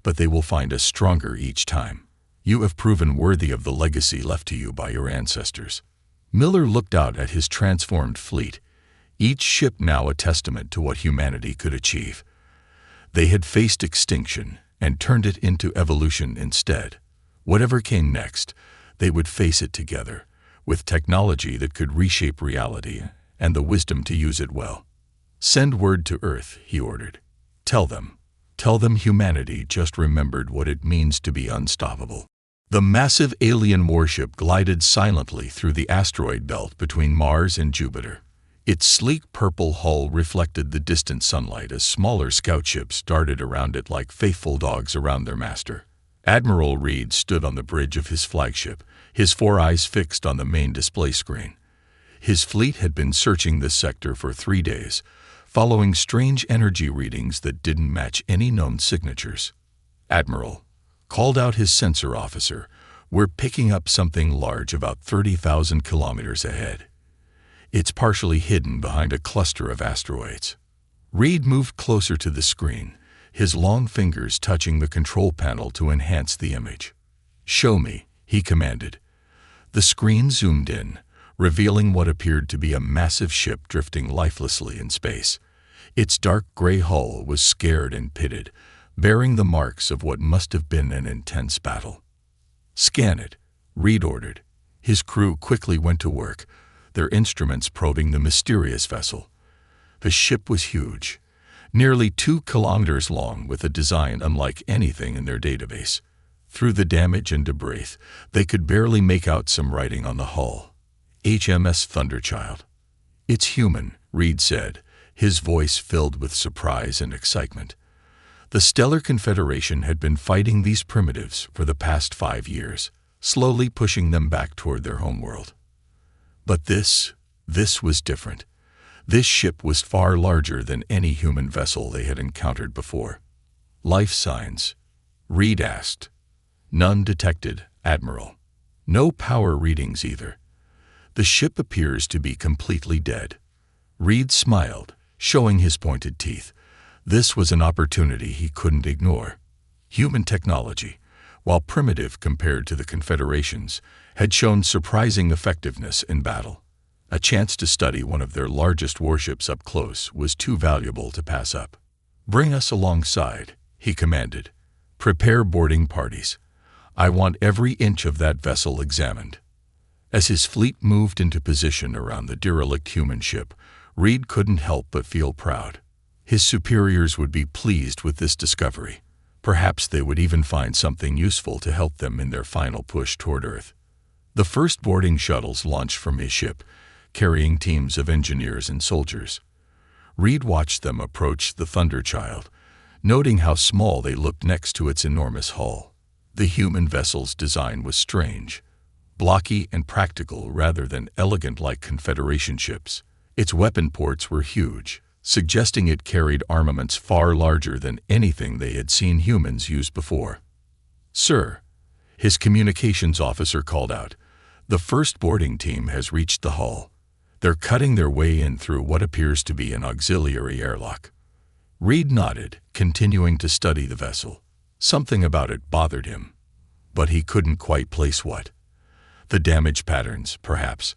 but they will find us stronger each time. You have proven worthy of the legacy left to you by your ancestors. Miller looked out at his transformed fleet, each ship now a testament to what humanity could achieve. They had faced extinction and turned it into evolution instead. Whatever came next, they would face it together, with technology that could reshape reality and the wisdom to use it well. Send word to Earth, he ordered. Tell them humanity just remembered what it means to be unstoppable. The massive alien warship glided silently through the asteroid belt between Mars and Jupiter. Its sleek purple hull reflected the distant sunlight as smaller scout ships darted around it like faithful dogs around their master. Admiral Reed stood on the bridge of his flagship, his 4 eyes fixed on the main display screen. His fleet had been searching this sector for 3 days, following strange energy readings that didn't match any known signatures. Admiral, called out his sensor officer, we're picking up something large about 30,000 kilometers ahead. It's partially hidden behind a cluster of asteroids. Reed moved closer to the screen, his long fingers touching the control panel to enhance the image. Show me, he commanded. The screen zoomed in, revealing what appeared to be a massive ship drifting lifelessly in space. Its dark gray hull was scared and pitted, bearing the marks of what must have been an intense battle. Scan it, Reed ordered. His crew quickly went to work, their instruments probing the mysterious vessel. The ship was huge, nearly 2 kilometers long, with a design unlike anything in their database. Through the damage and debris, they could barely make out some writing on the hull. HMS Thunderchild. It's human, Reed said, his voice filled with surprise and excitement. The Stellar Confederation had been fighting these primitives for the past 5 years, slowly pushing them back toward their homeworld. But this was different. This ship was far larger than any human vessel they had encountered before. Life signs? Reed asked. None detected, Admiral. No power readings either. The ship appears to be completely dead. Reed smiled, showing his pointed teeth. This was an opportunity he couldn't ignore. Human technology, while primitive compared to the Confederation's, had shown surprising effectiveness in battle. A chance to study one of their largest warships up close was too valuable to pass up. "Bring us alongside," he commanded. "Prepare boarding parties. I want every inch of that vessel examined." As his fleet moved into position around the derelict human ship, Reed couldn't help but feel proud. His superiors would be pleased with this discovery. Perhaps they would even find something useful to help them in their final push toward Earth. The first boarding shuttles launched from his ship, carrying teams of engineers and soldiers. Reed watched them approach the Thunderchild, noting how small they looked next to its enormous hull. The human vessel's design was strange, blocky and practical rather than elegant like Confederation ships. Its weapon ports were huge, suggesting it carried armaments far larger than anything they had seen humans use before. "Sir," his communications officer called out, "the first boarding team has reached the hull. They're cutting their way in through what appears to be an auxiliary airlock." Reed nodded, continuing to study the vessel. Something about it bothered him, but he couldn't quite place what. The damage patterns, perhaps.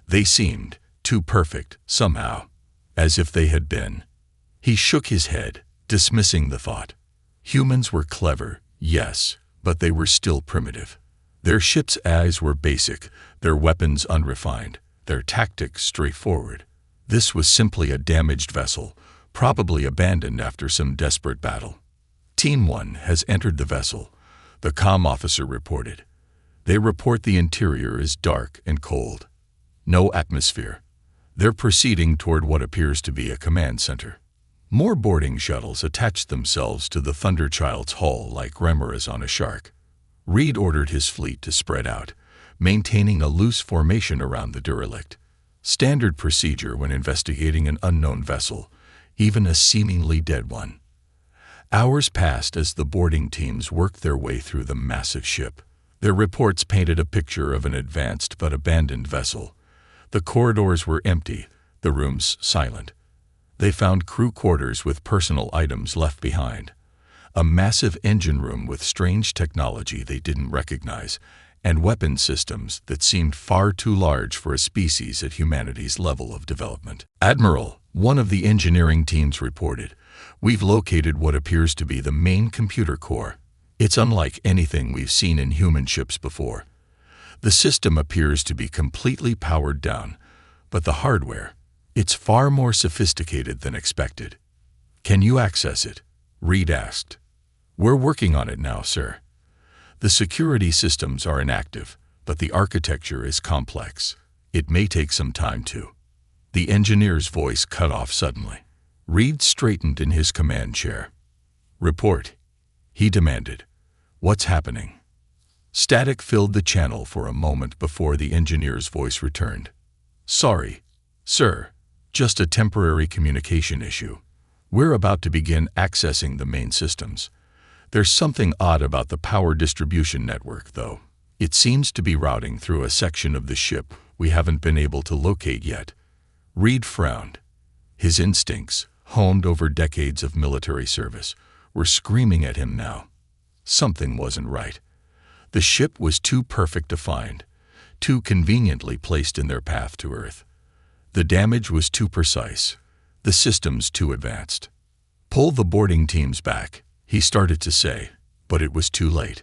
They seemed too perfect, somehow, as if they had been. He shook his head, dismissing the thought. Humans were clever, yes, but they were still primitive. Their ship's eyes were basic, their weapons unrefined, their tactics straightforward. This was simply a damaged vessel, probably abandoned after some desperate battle. "Team 1 has entered the vessel," the comm officer reported. "They report the interior is dark and cold. No atmosphere. They're proceeding toward what appears to be a command center." More boarding shuttles attached themselves to the Thunderchild's hull like remoras on a shark. Reed ordered his fleet to spread out, maintaining a loose formation around the derelict. Standard procedure when investigating an unknown vessel, even a seemingly dead one. Hours passed as the boarding teams worked their way through the massive ship. Their reports painted a picture of an advanced but abandoned vessel. The corridors were empty, the rooms silent. They found crew quarters with personal items left behind, a massive engine room with strange technology they didn't recognize, and weapon systems that seemed far too large for a species at humanity's level of development. "Admiral," one of the engineering teams reported, "we've located what appears to be the main computer core. It's unlike anything we've seen in human ships before. The system appears to be completely powered down, but the hardware, it's far more sophisticated than expected." "Can you access it?" Reed asked. "We're working on it now, sir. The security systems are inactive, but the architecture is complex. It may take some time to." The engineer's voice cut off suddenly. Reed straightened in his command chair. "Report," he demanded. "What's happening?" Static filled the channel for a moment before the engineer's voice returned. "Sorry, sir, just a temporary communication issue. We're about to begin accessing the main systems. There's something odd about the power distribution network, though. It seems to be routing through a section of the ship we haven't been able to locate yet." Reed frowned. His instincts, honed over decades of military service, were screaming at him now. Something wasn't right. The ship was too perfect to find, too conveniently placed in their path to Earth. The damage was too precise, the systems too advanced. "Pull the boarding teams back," he started to say, but it was too late.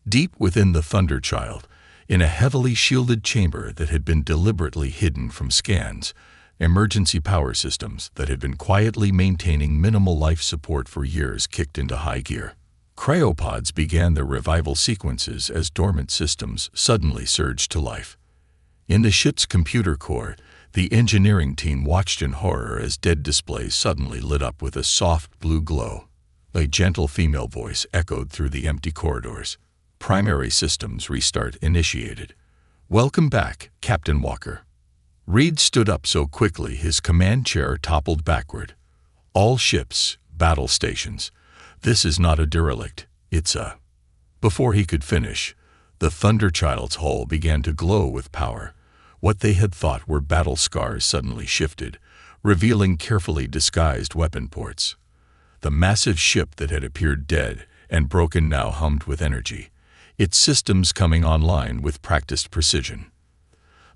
Deep within the Thunderchild, in a heavily shielded chamber that had been deliberately hidden from scans, emergency power systems that had been quietly maintaining minimal life support for years kicked into high gear. Cryopods began their revival sequences as dormant systems suddenly surged to life. In the ship's computer core, the engineering team watched in horror as dead displays suddenly lit up with a soft blue glow. A gentle female voice echoed through the empty corridors. "Primary systems restart initiated. Welcome back, Captain Walker." Reed stood up so quickly his command chair toppled backward. "All ships, battle stations. This is not a derelict, it's a..." Before he could finish, the Thunderchild's hull began to glow with power. What they had thought were battle scars suddenly shifted, revealing carefully disguised weapon ports. The massive ship that had appeared dead and broken now hummed with energy, its systems coming online with practiced precision.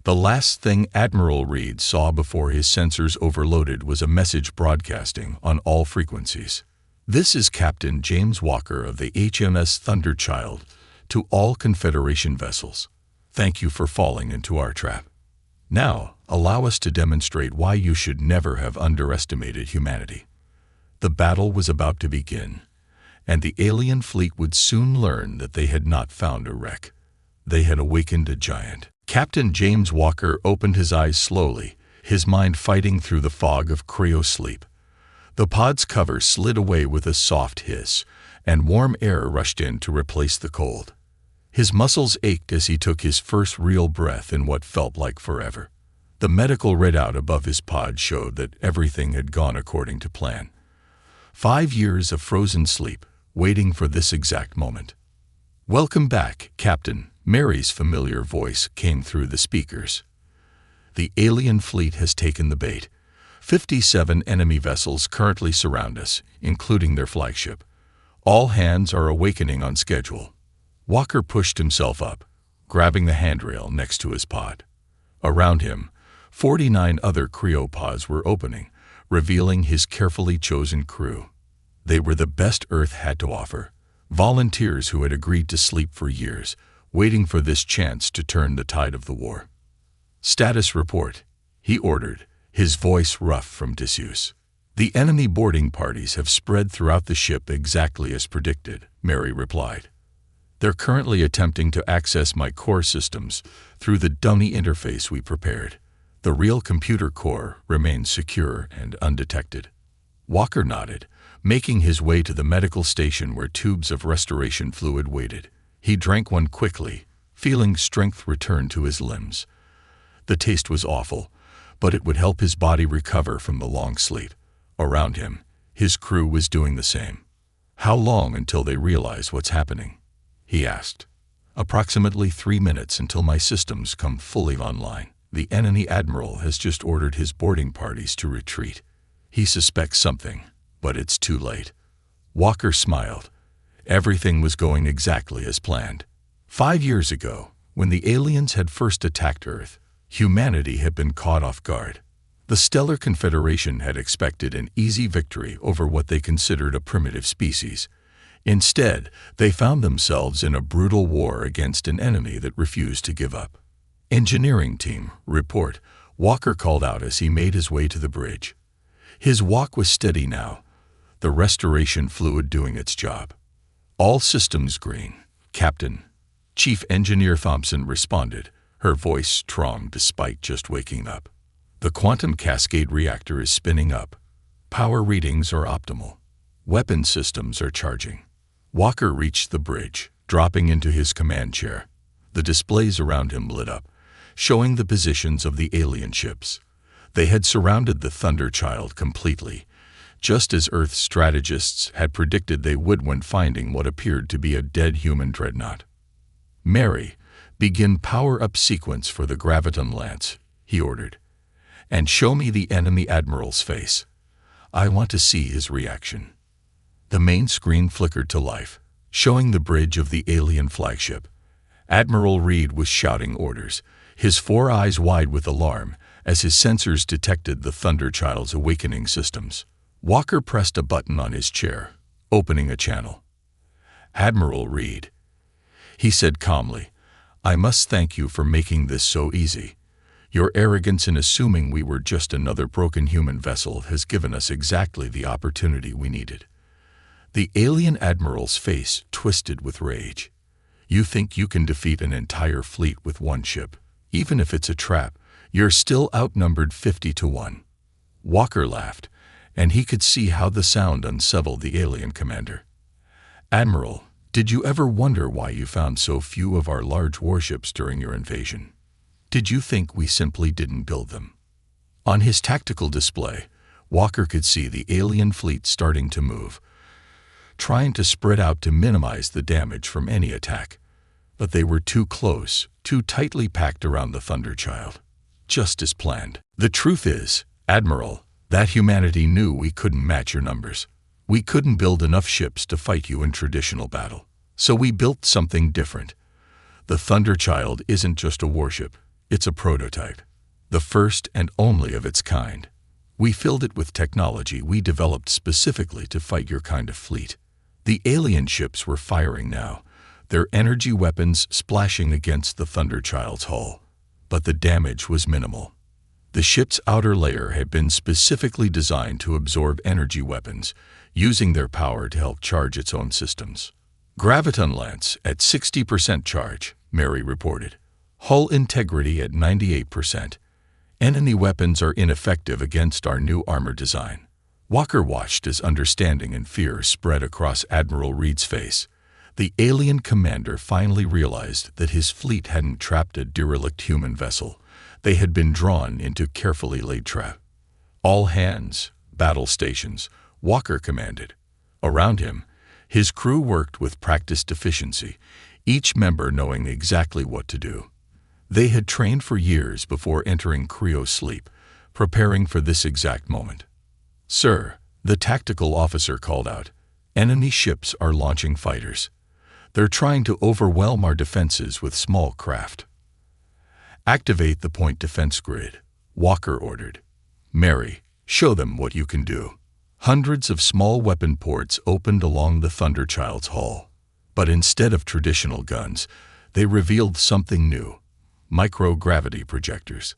The last thing Admiral Reed saw before his sensors overloaded was a message broadcasting on all frequencies. "This is Captain James Walker of the HMS Thunderchild. To all Confederation vessels, thank you for falling into our trap. Now, allow us to demonstrate why you should never have underestimated humanity." The battle was about to begin, and the alien fleet would soon learn that they had not found a wreck. They had awakened a giant. Captain James Walker opened his eyes slowly, his mind fighting through the fog of cryo-sleep. The pod's cover slid away with a soft hiss, and warm air rushed in to replace the cold. His muscles ached as he took his first real breath in what felt like forever. The medical readout above his pod showed that everything had gone according to plan. 5 years of frozen sleep, waiting for this exact moment. "Welcome back, Captain," Mary's familiar voice came through the speakers. "The alien fleet has taken the bait. 57 enemy vessels currently surround us, including their flagship. All hands are awakening on schedule." Walker pushed himself up, grabbing the handrail next to his pod. Around him, 49 other cryopods were opening, revealing his carefully chosen crew. They were the best Earth had to offer, volunteers who had agreed to sleep for years, waiting for this chance to turn the tide of the war. "Status report," he ordered, his voice rough from disuse. "The enemy boarding parties have spread throughout the ship exactly as predicted," Mary replied. "They're currently attempting to access my core systems through the dummy interface we prepared. The real computer core remains secure and undetected." Walker nodded, making his way to the medical station where tubes of restoration fluid waited. He drank one quickly, feeling strength return to his limbs. The taste was awful, but it would help his body recover from the long sleep. Around him, his crew was doing the same. "How long until they realize what's happening?" he asked. "Approximately 3 minutes until my systems come fully online. The enemy admiral has just ordered his boarding parties to retreat. He suspects something, but it's too late." Walker smiled. Everything was going exactly as planned. 5 years ago, when the aliens had first attacked Earth, humanity had been caught off guard. The Stellar Confederation had expected an easy victory over what they considered a primitive species. Instead, they found themselves in a brutal war against an enemy that refused to give up. "Engineering team, report," Walker called out as he made his way to the bridge. His walk was steady now, the restoration fluid doing its job. "All systems green, Captain," Chief Engineer Thompson responded, her voice strong despite just waking up. "The quantum cascade reactor is spinning up. Power readings are optimal. Weapon systems are charging." Walker reached the bridge, dropping into his command chair. The displays around him lit up, showing the positions of the alien ships. They had surrounded the Thunderchild completely, just as Earth's strategists had predicted they would when finding what appeared to be a dead human dreadnought. "Mary, begin power-up sequence for the Graviton Lance," he ordered. "And show me the enemy admiral's face. I want to see his reaction." The main screen flickered to life, showing the bridge of the alien flagship. Admiral Reed was shouting orders, his 4 eyes wide with alarm as his sensors detected the Thunderchild's awakening systems. Walker pressed a button on his chair, opening a channel. "Admiral Reed," he said calmly, "I must thank you for making this so easy. Your arrogance in assuming we were just another broken human vessel has given us exactly the opportunity we needed." The alien admiral's face twisted with rage. "You think you can defeat an entire fleet with one ship? Even if it's a trap, you're still outnumbered 50 to 1. Walker laughed, and he could see how the sound unsettled the alien commander. "Admiral, did you ever wonder why you found so few of our large warships during your invasion? Did you think we simply didn't build them?" On his tactical display, Walker could see the alien fleet starting to move, trying to spread out to minimize the damage from any attack. But they were too close, too tightly packed around the Thunderchild. Just as planned. "The truth is, Admiral, that humanity knew we couldn't match your numbers. We couldn't build enough ships to fight you in traditional battle. So we built something different. The Thunderchild isn't just a warship. It's a prototype, the first and only of its kind. We filled it with technology we developed specifically to fight your kind of fleet. The alien ships were firing now, their energy weapons splashing against the Thunderchild's hull. But the damage was minimal. The ship's outer layer had been specifically designed to absorb energy weapons, using their power to help charge its own systems. Graviton lance at 60% charge, Mary reported. Hull integrity at 98%. Enemy weapons are ineffective against our new armor design. Walker watched as understanding and fear spread across Admiral Reed's face. The alien commander finally realized that his fleet hadn't trapped a derelict human vessel. They had been drawn into carefully laid trap. All hands, battle stations, Walker commanded. Around him, his crew worked with practiced efficiency, each member knowing exactly what to do. They had trained for years before entering cryo sleep, preparing for this exact moment. "Sir," the tactical officer called out, "enemy ships are launching fighters. They're trying to overwhelm our defenses with small craft." "Activate the point defense grid," Walker ordered. "Mary, show them what you can do." Hundreds of small weapon ports opened along the Thunderchild's hull. But instead of traditional guns, they revealed something new: microgravity projectors.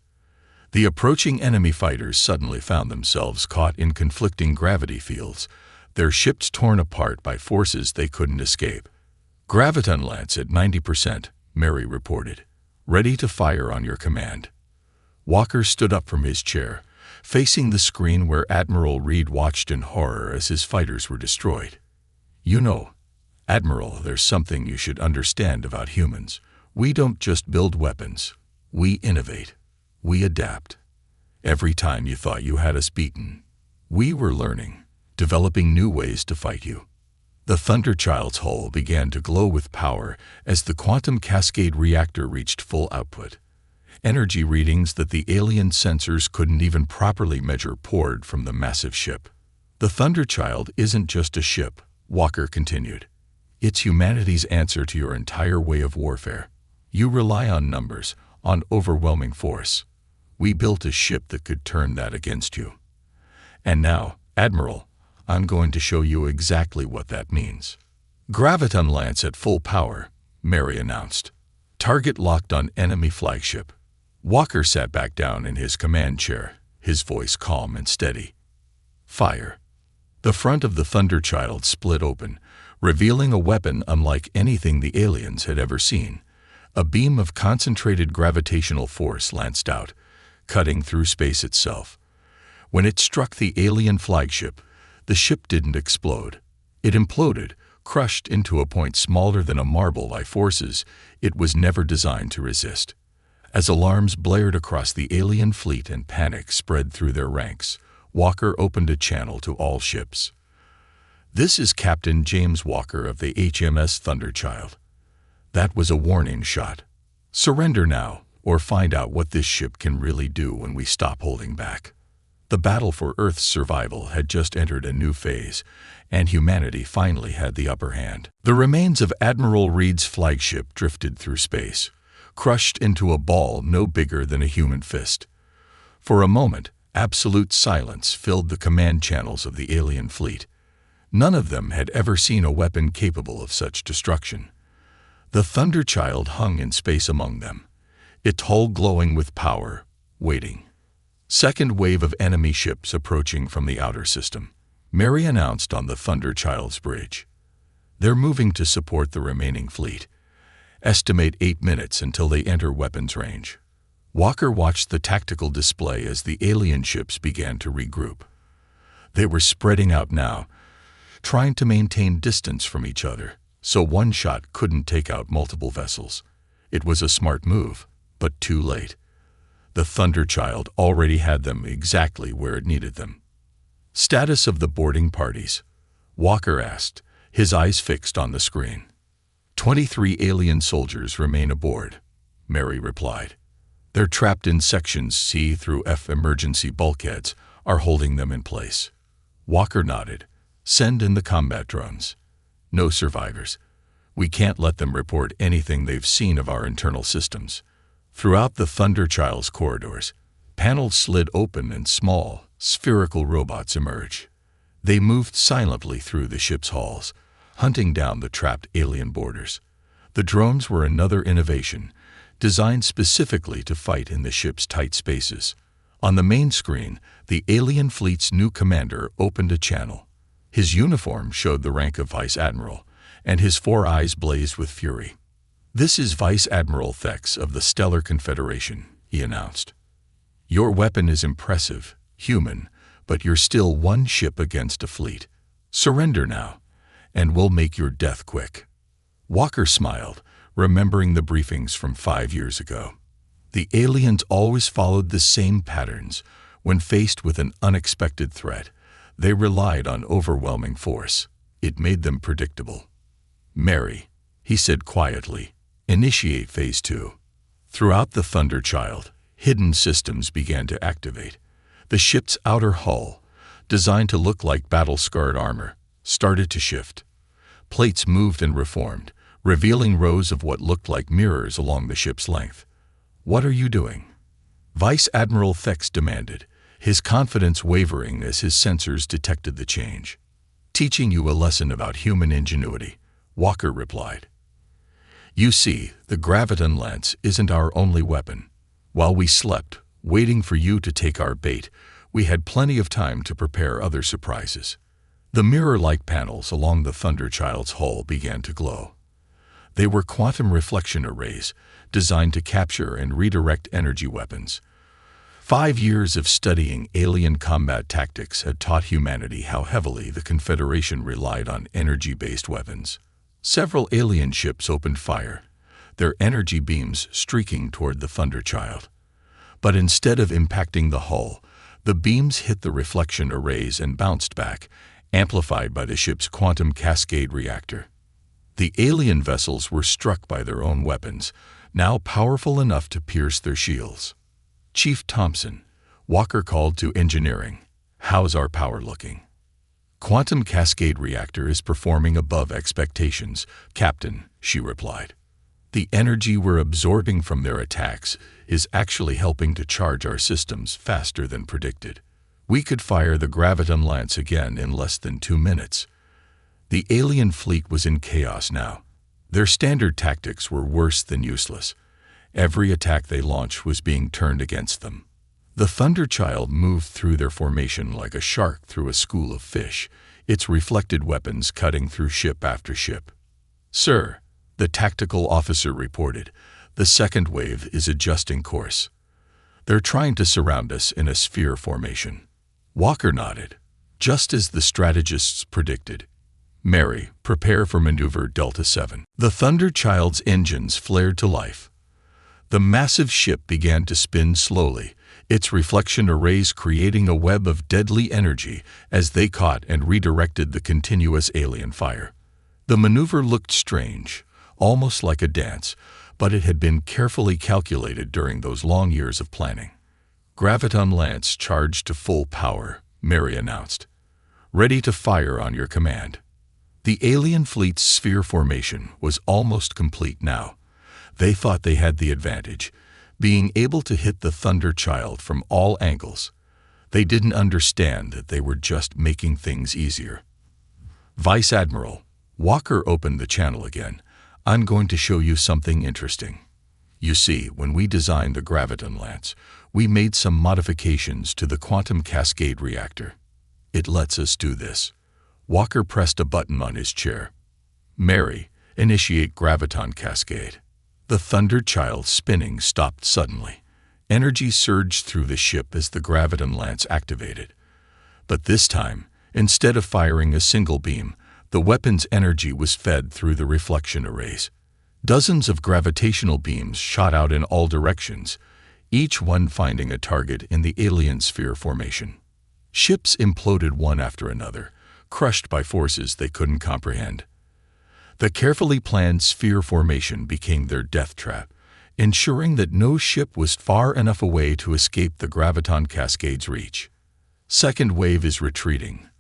The approaching enemy fighters suddenly found themselves caught in conflicting gravity fields, their ships torn apart by forces they couldn't escape. "Graviton lance at 90%, Mary reported. "Ready to fire on your command." Walker stood up from his chair, facing the screen where Admiral Reed watched in horror as his fighters were destroyed. "You know, Admiral, there's something you should understand about humans. We don't just build weapons. We innovate. We adapt. Every time you thought you had us beaten, we were learning, developing new ways to fight you." The Thunderchild's hull began to glow with power as the quantum cascade reactor reached full output. Energy readings that the alien sensors couldn't even properly measure poured from the massive ship. "The Thunderchild isn't just a ship," Walker continued. "It's humanity's answer to your entire way of warfare. You rely on numbers, on overwhelming force. We built a ship that could turn that against you. And now, Admiral, I'm going to show you exactly what that means." "Graviton lance at full power," Mary announced. "Target locked on enemy flagship." Walker sat back down in his command chair, his voice calm and steady. "Fire." The front of the Thunderchild split open, revealing a weapon unlike anything the aliens had ever seen. A beam of concentrated gravitational force lanced out, cutting through space itself. When it struck the alien flagship, the ship didn't explode. It imploded, crushed into a point smaller than a marble by forces it was never designed to resist. As alarms blared across the alien fleet and panic spread through their ranks, Walker opened a channel to all ships. "This is Captain James Walker of the HMS Thunderchild. That was a warning shot. Surrender now, or find out what this ship can really do when we stop holding back." The battle for Earth's survival had just entered a new phase, and humanity finally had the upper hand. The remains of Admiral Reed's flagship drifted through space, crushed into a ball no bigger than a human fist. For a moment, absolute silence filled the command channels of the alien fleet. None of them had ever seen a weapon capable of such destruction. The Thunderchild hung in space among them, its hull glowing with power, waiting. Second wave of enemy ships approaching from the outer system, Mary announced on the Thunderchild's bridge. "They're moving to support the remaining fleet. Estimate 8 minutes until they enter weapons range." Walker watched the tactical display as the alien ships began to regroup. They were spreading out now, trying to maintain distance from each other, so one shot couldn't take out multiple vessels. It was a smart move, but too late. The Thunderchild already had them exactly where it needed them. "Status of the boarding parties?" Walker asked, his eyes fixed on the screen. 23 alien soldiers remain aboard," Mary replied. "They're trapped in sections C through F. Emergency bulkheads are holding them in place." Walker nodded. "Send in the combat drones. No survivors. We can't let them report anything they've seen of our internal systems. Throughout the Thunderchild's corridors, panels slid open and small, spherical robots emerged. They moved silently through the ship's halls, hunting down the trapped alien boarders. The drones were another innovation, designed specifically to fight in the ship's tight spaces. On the main screen, the alien fleet's new commander opened a channel. His uniform showed the rank of Vice Admiral, and his 4 eyes blazed with fury. "This is Vice Admiral Thex of the Stellar Confederation," he announced. "Your weapon is impressive, human, but you're still one ship against a fleet. Surrender now, and we'll make your death quick." Walker smiled, remembering the briefings from 5 years ago. The aliens always followed the same patterns. When faced with an unexpected threat, they relied on overwhelming force. It made them predictable. "Mary," he said quietly, "initiate Phase 2. Throughout the Thunderchild, hidden systems began to activate. The ship's outer hull, designed to look like battle-scarred armor, started to shift. Plates moved and reformed, revealing rows of what looked like mirrors along the ship's length. "What are you doing?" Vice Admiral Thex demanded, his confidence wavering as his sensors detected the change. "Teaching you a lesson about human ingenuity," Walker replied. "You see, the graviton lance isn't our only weapon. While we slept, waiting for you to take our bait, we had plenty of time to prepare other surprises." The mirror-like panels along the Thunderchild's hull began to glow. They were quantum reflection arrays, designed to capture and redirect energy weapons. 5 years of studying alien combat tactics had taught humanity how heavily the Confederation relied on energy-based weapons. Several alien ships opened fire, their energy beams streaking toward the Thunderchild. But instead of impacting the hull, the beams hit the reflection arrays and bounced back, amplified by the ship's quantum cascade reactor. The alien vessels were struck by their own weapons, now powerful enough to pierce their shields. "Chief Thompson," Walker called to engineering, "how's our power looking?" "Quantum cascade reactor is performing above expectations, Captain," she replied. "The energy we're absorbing from their attacks is actually helping to charge our systems faster than predicted. We could fire the graviton lance again in less than 2 minutes." The alien fleet was in chaos now. Their standard tactics were worse than useless. Every attack they launched was being turned against them. The Thunderchild moved through their formation like a shark through a school of fish, its reflected weapons cutting through ship after ship. "Sir," the tactical officer reported, "the second wave is adjusting course. They're trying to surround us in a sphere formation." Walker nodded. "Just as the strategists predicted. Mary, prepare for maneuver Delta 7. The Thunderchild's engines flared to life. The massive ship began to spin slowly, its reflection arrays creating a web of deadly energy as they caught and redirected the continuous alien fire. The maneuver looked strange, almost like a dance, but it had been carefully calculated during those long years of planning. "Graviton lance charged to full power," Mary announced. "Ready to fire on your command." The alien fleet's sphere formation was almost complete now. They thought they had the advantage, being able to hit the Thunderchild from all angles. They didn't understand that they were just making things easier. "Vice Admiral," Walker opened the channel again, "I'm going to show you something interesting. You see, when we designed the graviton lance, we made some modifications to the quantum cascade reactor. It lets us do this." Walker pressed a button on his chair. "Mary, initiate graviton cascade." The Thunderchild spinning stopped suddenly. Energy surged through the ship as the graviton lance activated. But this time, instead of firing a single beam, the weapon's energy was fed through the reflection arrays. Dozens of gravitational beams shot out in all directions, each one finding a target in the alien sphere formation. Ships imploded one after another, crushed by forces they couldn't comprehend. The carefully planned sphere formation became their death trap, ensuring that no ship was far enough away to escape the graviton cascade's reach. "Second wave is retreating,"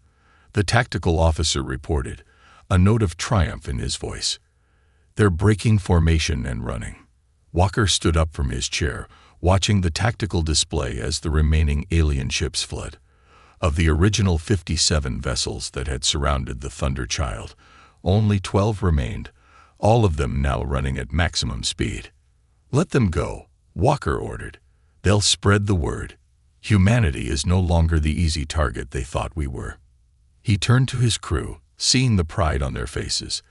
the tactical officer reported, a note of triumph in his voice. "They're breaking formation and running." Walker stood up from his chair, watching the tactical display as the remaining alien ships fled. Of the original 57 vessels that had surrounded the Thunderchild, only 12 remained, all of them now running at maximum speed. "Let them go," Walker ordered. "They'll spread the word. Humanity is no longer the easy target they thought we were." He turned to his crew, seeing the pride on their faces.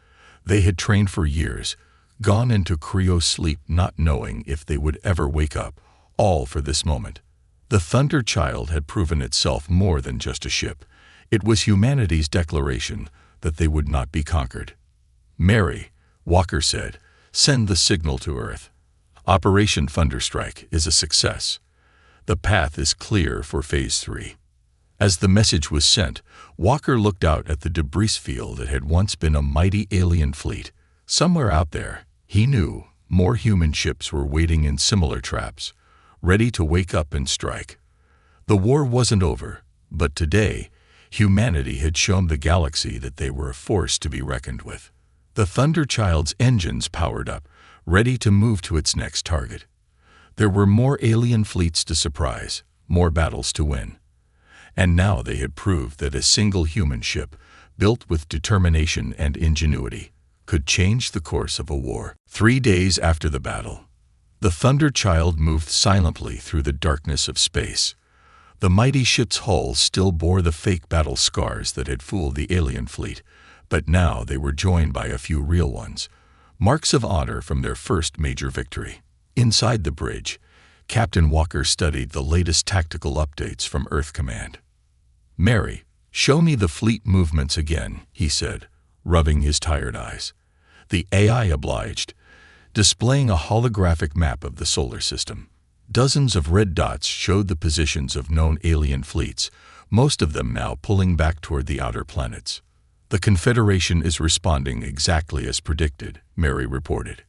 They had trained for years, gone into cryo-sleep not knowing if they would ever wake up, all for this moment. The Thunderchild had proven itself more than just a ship. It was humanity's declaration that they would not be conquered. "Mary," Walker said, "send the signal to Earth. Operation Thunderstrike is a success. The path is clear for Phase 3. As the message was sent, Walker looked out at the debris field that had once been a mighty alien fleet. Somewhere out there, he knew, more human ships were waiting in similar traps, ready to wake up and strike. The war wasn't over, but today, humanity had shown the galaxy that they were a force to be reckoned with. The Thunderchild's engines powered up, ready to move to its next target. There were more alien fleets to surprise, more battles to win. And now they had proved that a single human ship, built with determination and ingenuity, could change the course of a war. 3 days after the battle, the Thunderchild moved silently through the darkness of space. The mighty ship's hull still bore the fake battle scars that had fooled the alien fleet, but now they were joined by a few real ones, marks of honor from their first major victory. Inside the bridge, Captain Walker studied the latest tactical updates from Earth Command. "Mary, show me the fleet movements again," he said, rubbing his tired eyes. The AI obliged, displaying a holographic map of the solar system. Dozens of red dots showed the positions of known alien fleets, most of them now pulling back toward the outer planets. "The Confederation is responding exactly as predicted," Mary reported.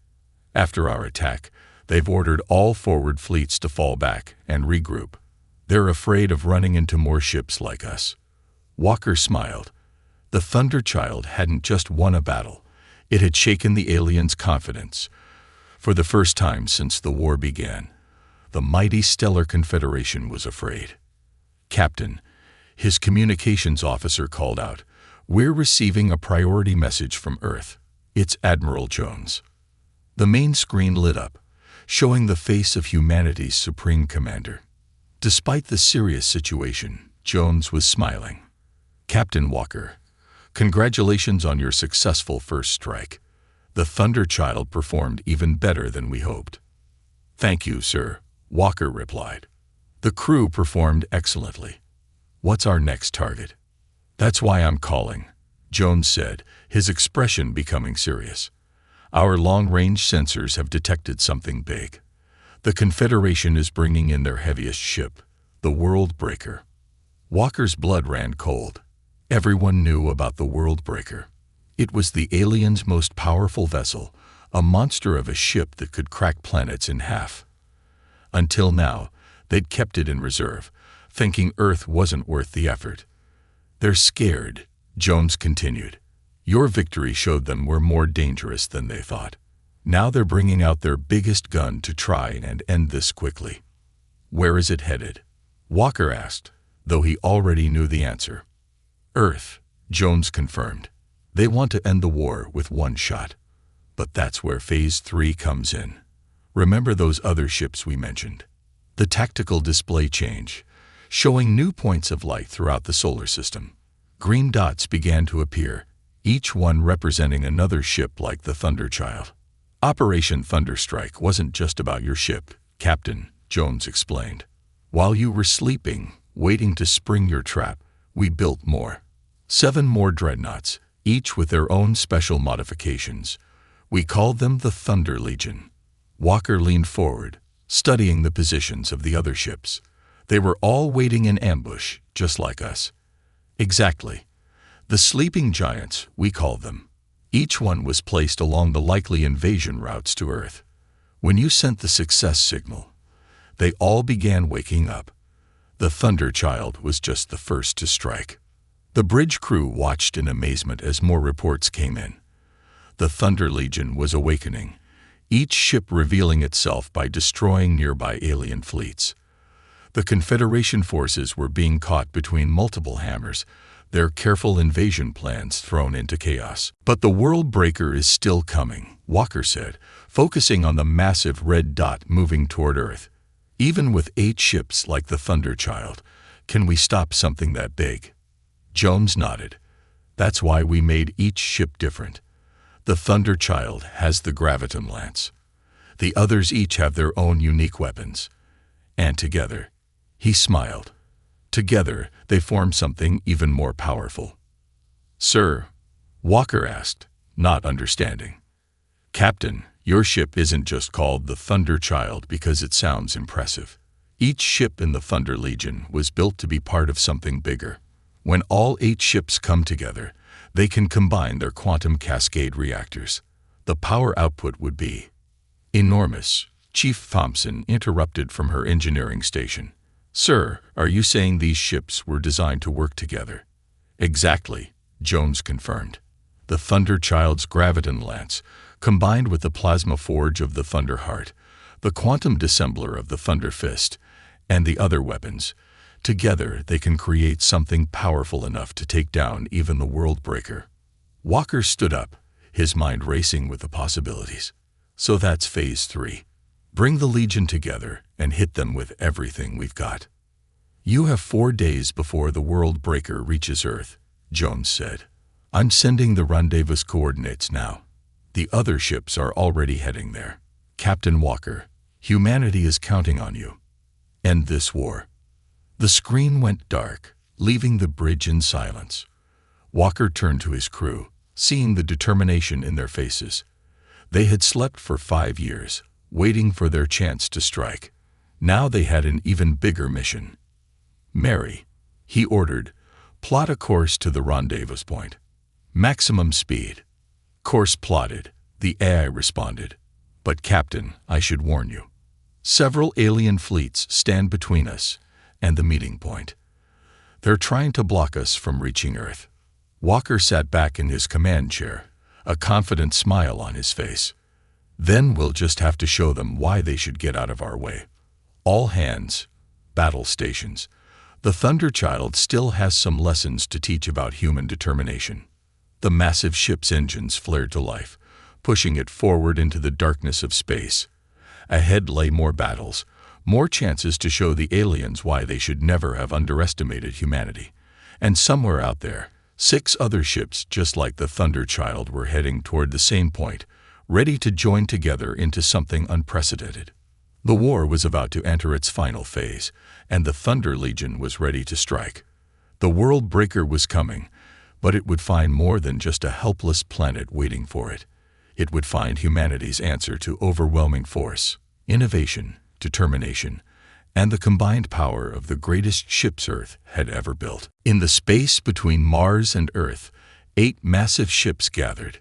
"After our attack, they've ordered all forward fleets to fall back and regroup. They're afraid of running into more ships like us." Walker smiled. The Thunderchild hadn't just won a battle. It had shaken the aliens' confidence. For the first time since the war began, the mighty Stellar Confederation was afraid. "Captain," his communications officer called out, "we're receiving a priority message from Earth. It's Admiral Jones." The main screen lit up, showing the face of humanity's supreme commander. Despite the serious situation, Jones was smiling. "Captain Walker, congratulations on your successful first strike. The Thunderchild performed even better than we hoped." "Thank you, sir," Walker replied. "The crew performed excellently. What's our next target?" "That's why I'm calling," Jones said, his expression becoming serious. "Our long-range sensors have detected something big. The Confederation is bringing in their heaviest ship, the World Breaker." Walker's blood ran cold. Everyone knew about the World Breaker. It was the aliens' most powerful vessel, a monster of a ship that could crack planets in half. Until now, they'd kept it in reserve, thinking Earth wasn't worth the effort. "They're scared," Jones continued. "Your victory showed them we're more dangerous than they thought. Now they're bringing out their biggest gun to try and end this quickly." "Where is it headed?" Walker asked, though he already knew the answer. "Earth," Jones confirmed. "They want to end the war with one shot. But that's where Phase 3 comes in. Remember those other ships we mentioned?" The tactical display changed, showing new points of light throughout the solar system. Green dots began to appear, each one representing another ship like the Thunderchild. "Operation Thunderstrike wasn't just about your ship, Captain," Jones explained. "While you were sleeping, waiting to spring your trap, we built more. 7 more Dreadnoughts, each with their own special modifications. We called them the Thunder Legion." Walker leaned forward, studying the positions of the other ships. They were all waiting in ambush, just like us. "Exactly. The sleeping giants, we called them. Each one was placed along the likely invasion routes to Earth. When you sent the success signal, they all began waking up. The Thunderchild was just the first to strike." The bridge crew watched in amazement as more reports came in. The Thunder Legion was awakening, each ship revealing itself by destroying nearby alien fleets. The Confederation forces were being caught between multiple hammers, their careful invasion plans thrown into chaos. "But the world breaker is still coming," Walker said, focusing on the massive red dot moving toward Earth. "Even with 8 ships like the Thunderchild, can we stop something that big?" Jones nodded. "That's why we made each ship different. The Thunderchild has the Graviton Lance. The others each have their own unique weapons. And together," he smiled, "together they form something even more powerful." "Sir?" Walker asked, not understanding. "Captain, your ship isn't just called the Thunderchild because it sounds impressive. Each ship in the Thunder Legion was built to be part of something bigger. When all 8 ships come together, they can combine their quantum cascade reactors. The power output would be enormous." Chief Thompson interrupted from her engineering station. "Sir, are you saying these ships were designed to work together?" "Exactly," Jones confirmed. "The Thunderchild's Graviton Lance, combined with the plasma forge of the Thunderheart, the quantum dissembler of the Thunder Fist, and the other weapons, together they can create something powerful enough to take down even the World Breaker." Walker stood up, his mind racing with the possibilities. "So that's Phase 3. Bring the Legion together and hit them with everything we've got." "You have 4 days before the World Breaker reaches Earth," Jones said. "I'm sending the rendezvous coordinates now. The other ships are already heading there. Captain Walker, humanity is counting on you. End this war." The screen went dark, leaving the bridge in silence. Walker turned to his crew, seeing the determination in their faces. They had slept for 5 years, waiting for their chance to strike. Now they had an even bigger mission. "Mary," he ordered, "plot a course to the rendezvous point. Maximum speed." "Course plotted," the AI responded. "But Captain, I should warn you. Several alien fleets stand between us and the meeting point. They're trying to block us from reaching Earth." Walker sat back in his command chair, a confident smile on his face. "Then we'll just have to show them why they should get out of our way. All hands, battle stations. The Thunderchild still has some lessons to teach about human determination." The massive ship's engines flared to life, pushing it forward into the darkness of space. Ahead lay more battles, more chances to show the aliens why they should never have underestimated humanity. And somewhere out there, 6 other ships just like the Thunderchild were heading toward the same point, ready to join together into something unprecedented. The war was about to enter its final phase, and the Thunder Legion was ready to strike. The World Breaker was coming, but it would find more than just a helpless planet waiting for it. It would find humanity's answer to overwhelming force, innovation, determination, and the combined power of the greatest ships Earth had ever built. In the space between Mars and Earth, 8 massive ships gathered.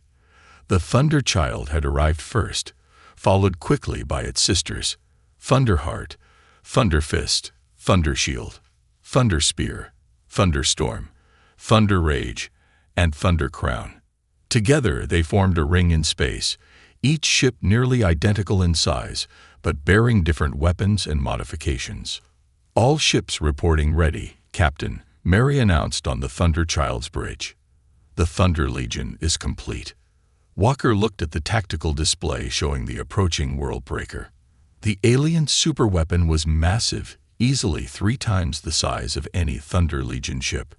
The Thunderchild had arrived first, followed quickly by its sisters, Thunderheart, Thunderfist, Thundershield, Thunderspear, Thunderstorm, Thunderrage, and Thundercrown. Together they formed a ring in space, each ship nearly identical in size, but bearing different weapons and modifications. "All ships reporting ready, Captain," Mary announced on the Thunderchild's bridge. "The Thunder Legion is complete." Walker looked at the tactical display showing the approaching World Breaker. The alien superweapon was massive, easily 3 times the size of any Thunder Legion ship.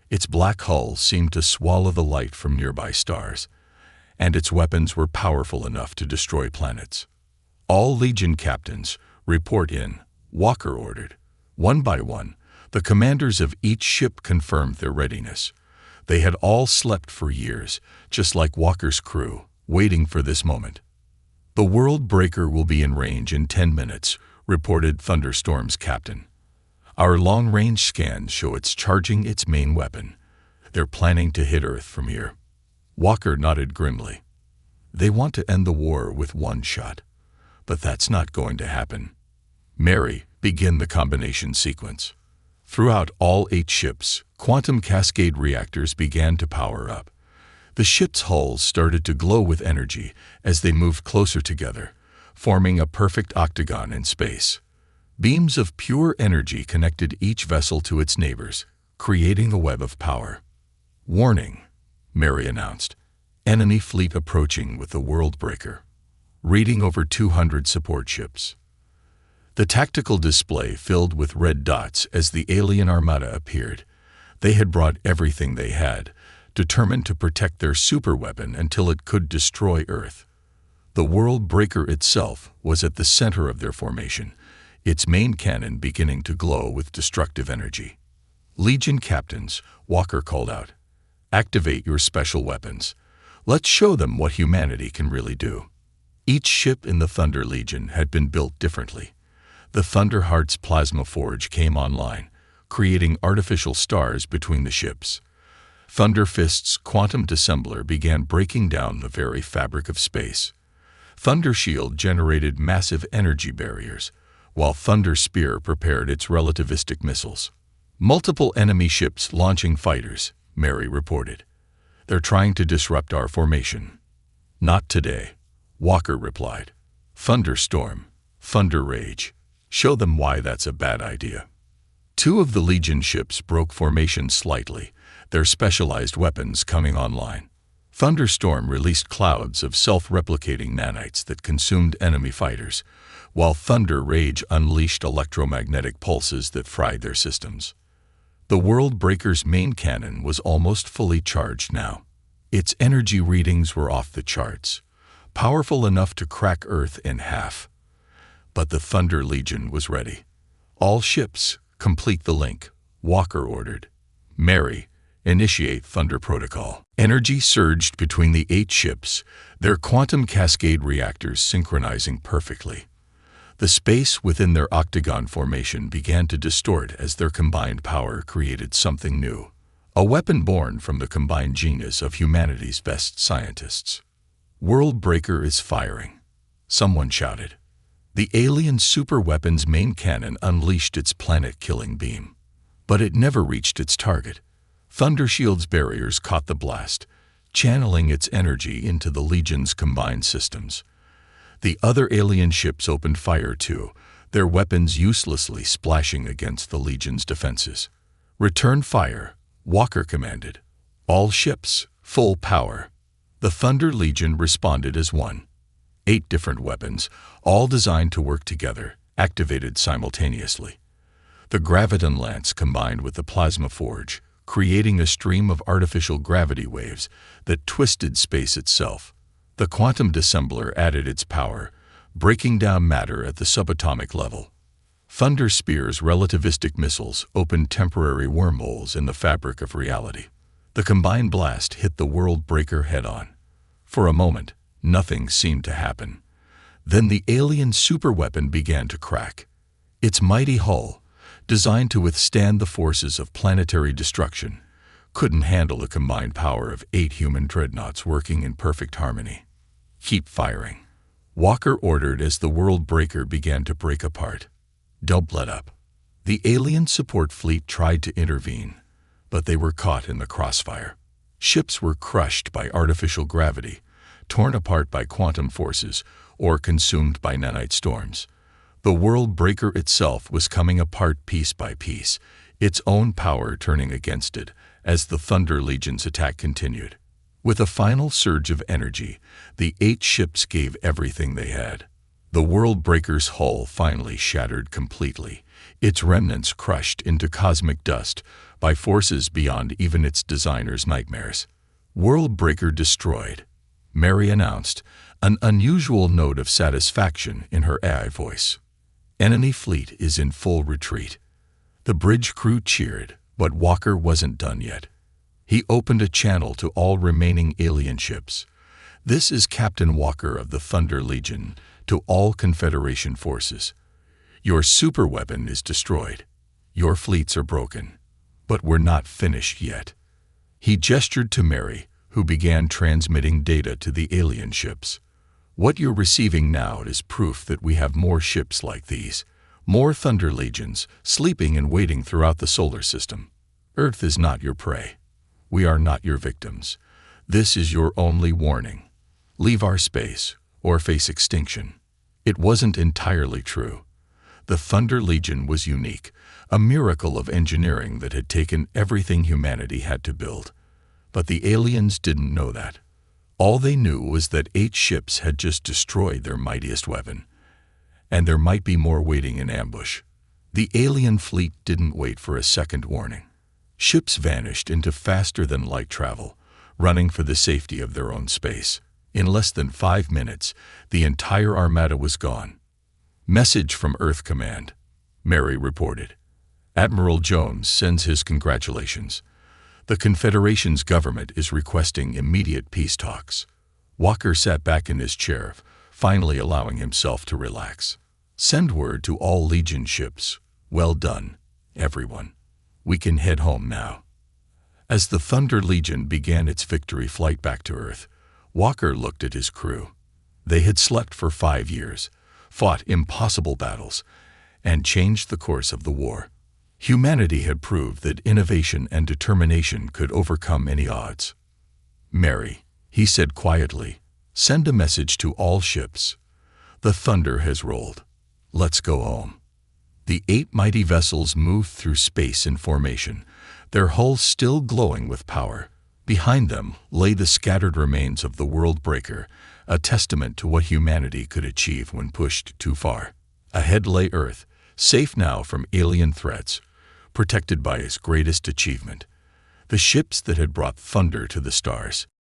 Its black hull seemed to swallow the light from nearby stars, and its weapons were powerful enough to destroy planets. "All Legion captains, report in," Walker ordered. One by one, the commanders of each ship confirmed their readiness. They had all slept for years, just like Walker's crew, waiting for this moment. "The World Breaker will be in range in 10 minutes, reported Thunderstorm's captain. "Our long-range scans show it's charging its main weapon. They're planning to hit Earth from here." Walker nodded grimly. "They want to end the war with one shot. But that's not going to happen. Mary, begin the combination sequence." Throughout all 8 ships, quantum cascade reactors began to power up. The ship's hulls started to glow with energy as they moved closer together, forming a perfect octagon in space. Beams of pure energy connected each vessel to its neighbors, creating a web of power. "Warning," Mary announced. "Enemy fleet approaching with the Worldbreaker. Reading over 200 support ships." The tactical display filled with red dots as the alien armada appeared. They had brought everything they had, determined to protect their superweapon until it could destroy Earth. The Worldbreaker itself was at the center of their formation, its main cannon beginning to glow with destructive energy. "Legion captains," Walker called out, "activate your special weapons. Let's show them what humanity can really do." Each ship in the Thunder Legion had been built differently. The Thunderheart's plasma forge came online, creating artificial stars between the ships. Thunderfist's quantum dissembler began breaking down the very fabric of space. Thundershield generated massive energy barriers, while Thunderspear prepared its relativistic missiles. "Multiple enemy ships launching fighters," Mary reported. "They're trying to disrupt our formation." "Not today," Walker replied. "Thunderstorm, Thunder Rage. Show them why that's a bad idea." Two of the Legion ships broke formation slightly, their specialized weapons coming online. Thunderstorm released clouds of self-replicating nanites that consumed enemy fighters, while Thunder Rage unleashed electromagnetic pulses that fried their systems. The Worldbreaker's main cannon was almost fully charged now. Its energy readings were off the charts, powerful enough to crack Earth in half. But the Thunder Legion was ready. "All ships, complete the link," Walker ordered. "Mary, initiate Thunder Protocol." Energy surged between the 8 ships, their quantum cascade reactors synchronizing perfectly. The space within their octagon formation began to distort as their combined power created something new, a weapon born from the combined genius of humanity's best scientists. "Worldbreaker is firing," someone shouted. The alien superweapon's main cannon unleashed its planet-killing beam. But it never reached its target. Thundershield's barriers caught the blast, channeling its energy into the Legion's combined systems. The other alien ships opened fire too, their weapons uselessly splashing against the Legion's defenses. "Return fire," Walker commanded. "All ships, full power." The Thunder Legion responded as one. 8 different weapons, all designed to work together, activated simultaneously. The Graviton Lance combined with the Plasma Forge, creating a stream of artificial gravity waves that twisted space itself. The Quantum Dissembler added its power, breaking down matter at the subatomic level. Thunderspear's relativistic missiles opened temporary wormholes in the fabric of reality. The combined blast hit the Worldbreaker head-on. For a moment, nothing seemed to happen. Then the alien superweapon began to crack. Its mighty hull, designed to withstand the forces of planetary destruction, couldn't handle the combined power of 8 human dreadnoughts working in perfect harmony. "Keep firing," Walker ordered as the Worldbreaker began to break apart. "Don't let up." The alien support fleet tried to intervene, but they were caught in the crossfire. Ships were crushed by artificial gravity, torn apart by quantum forces, or consumed by nanite storms. The Worldbreaker itself was coming apart piece by piece, its own power turning against it as the Thunder Legion's attack continued. With a final surge of energy, the 8 ships gave everything they had. The Worldbreaker's hull finally shattered completely, its remnants crushed into cosmic dust by forces beyond even its designer's nightmares. "Worldbreaker destroyed," Mary announced, an unusual note of satisfaction in her AI voice. "Enemy fleet is in full retreat." The bridge crew cheered, but Walker wasn't done yet. He opened a channel to all remaining alien ships. "This is Captain Walker of the Thunder Legion to all Confederation forces. Your superweapon is destroyed. Your fleets are broken. But we're not finished yet." He gestured to Mary, who began transmitting data to the alien ships. "What you're receiving now is proof that we have more ships like these, more Thunder Legions, sleeping and waiting throughout the solar system. Earth is not your prey. We are not your victims. This is your only warning. Leave our space, or face extinction. It wasn't entirely true. The Thunder Legion was unique, a miracle of engineering that had taken everything humanity had to build. But the aliens didn't know that. All they knew was that 8 ships had just destroyed their mightiest weapon. And there might be more waiting in ambush. The alien fleet didn't wait for a second warning. Ships vanished into faster-than-light travel, running for the safety of their own space. In less than 5 minutes, the entire armada was gone. Message from Earth Command, Mary reported. Admiral Jones sends his congratulations. The Confederation's government is requesting immediate peace talks. Walker sat back in his chair, finally allowing himself to relax. Send word to all Legion ships. Well done, everyone. We can head home now. As the Thunder Legion began its victory flight back to Earth, Walker looked at his crew. They had slept for 5 years, fought impossible battles, and changed the course of the war. Humanity had proved that innovation and determination could overcome any odds. Mary, he said quietly, send a message to all ships. The thunder has rolled. Let's go home. The 8 mighty vessels moved through space in formation, their hulls still glowing with power. Behind them lay the scattered remains of the World Breaker, a testament to what humanity could achieve when pushed too far. Ahead lay Earth, safe now from alien threats, protected by its greatest achievement, the ships that had brought thunder to the stars.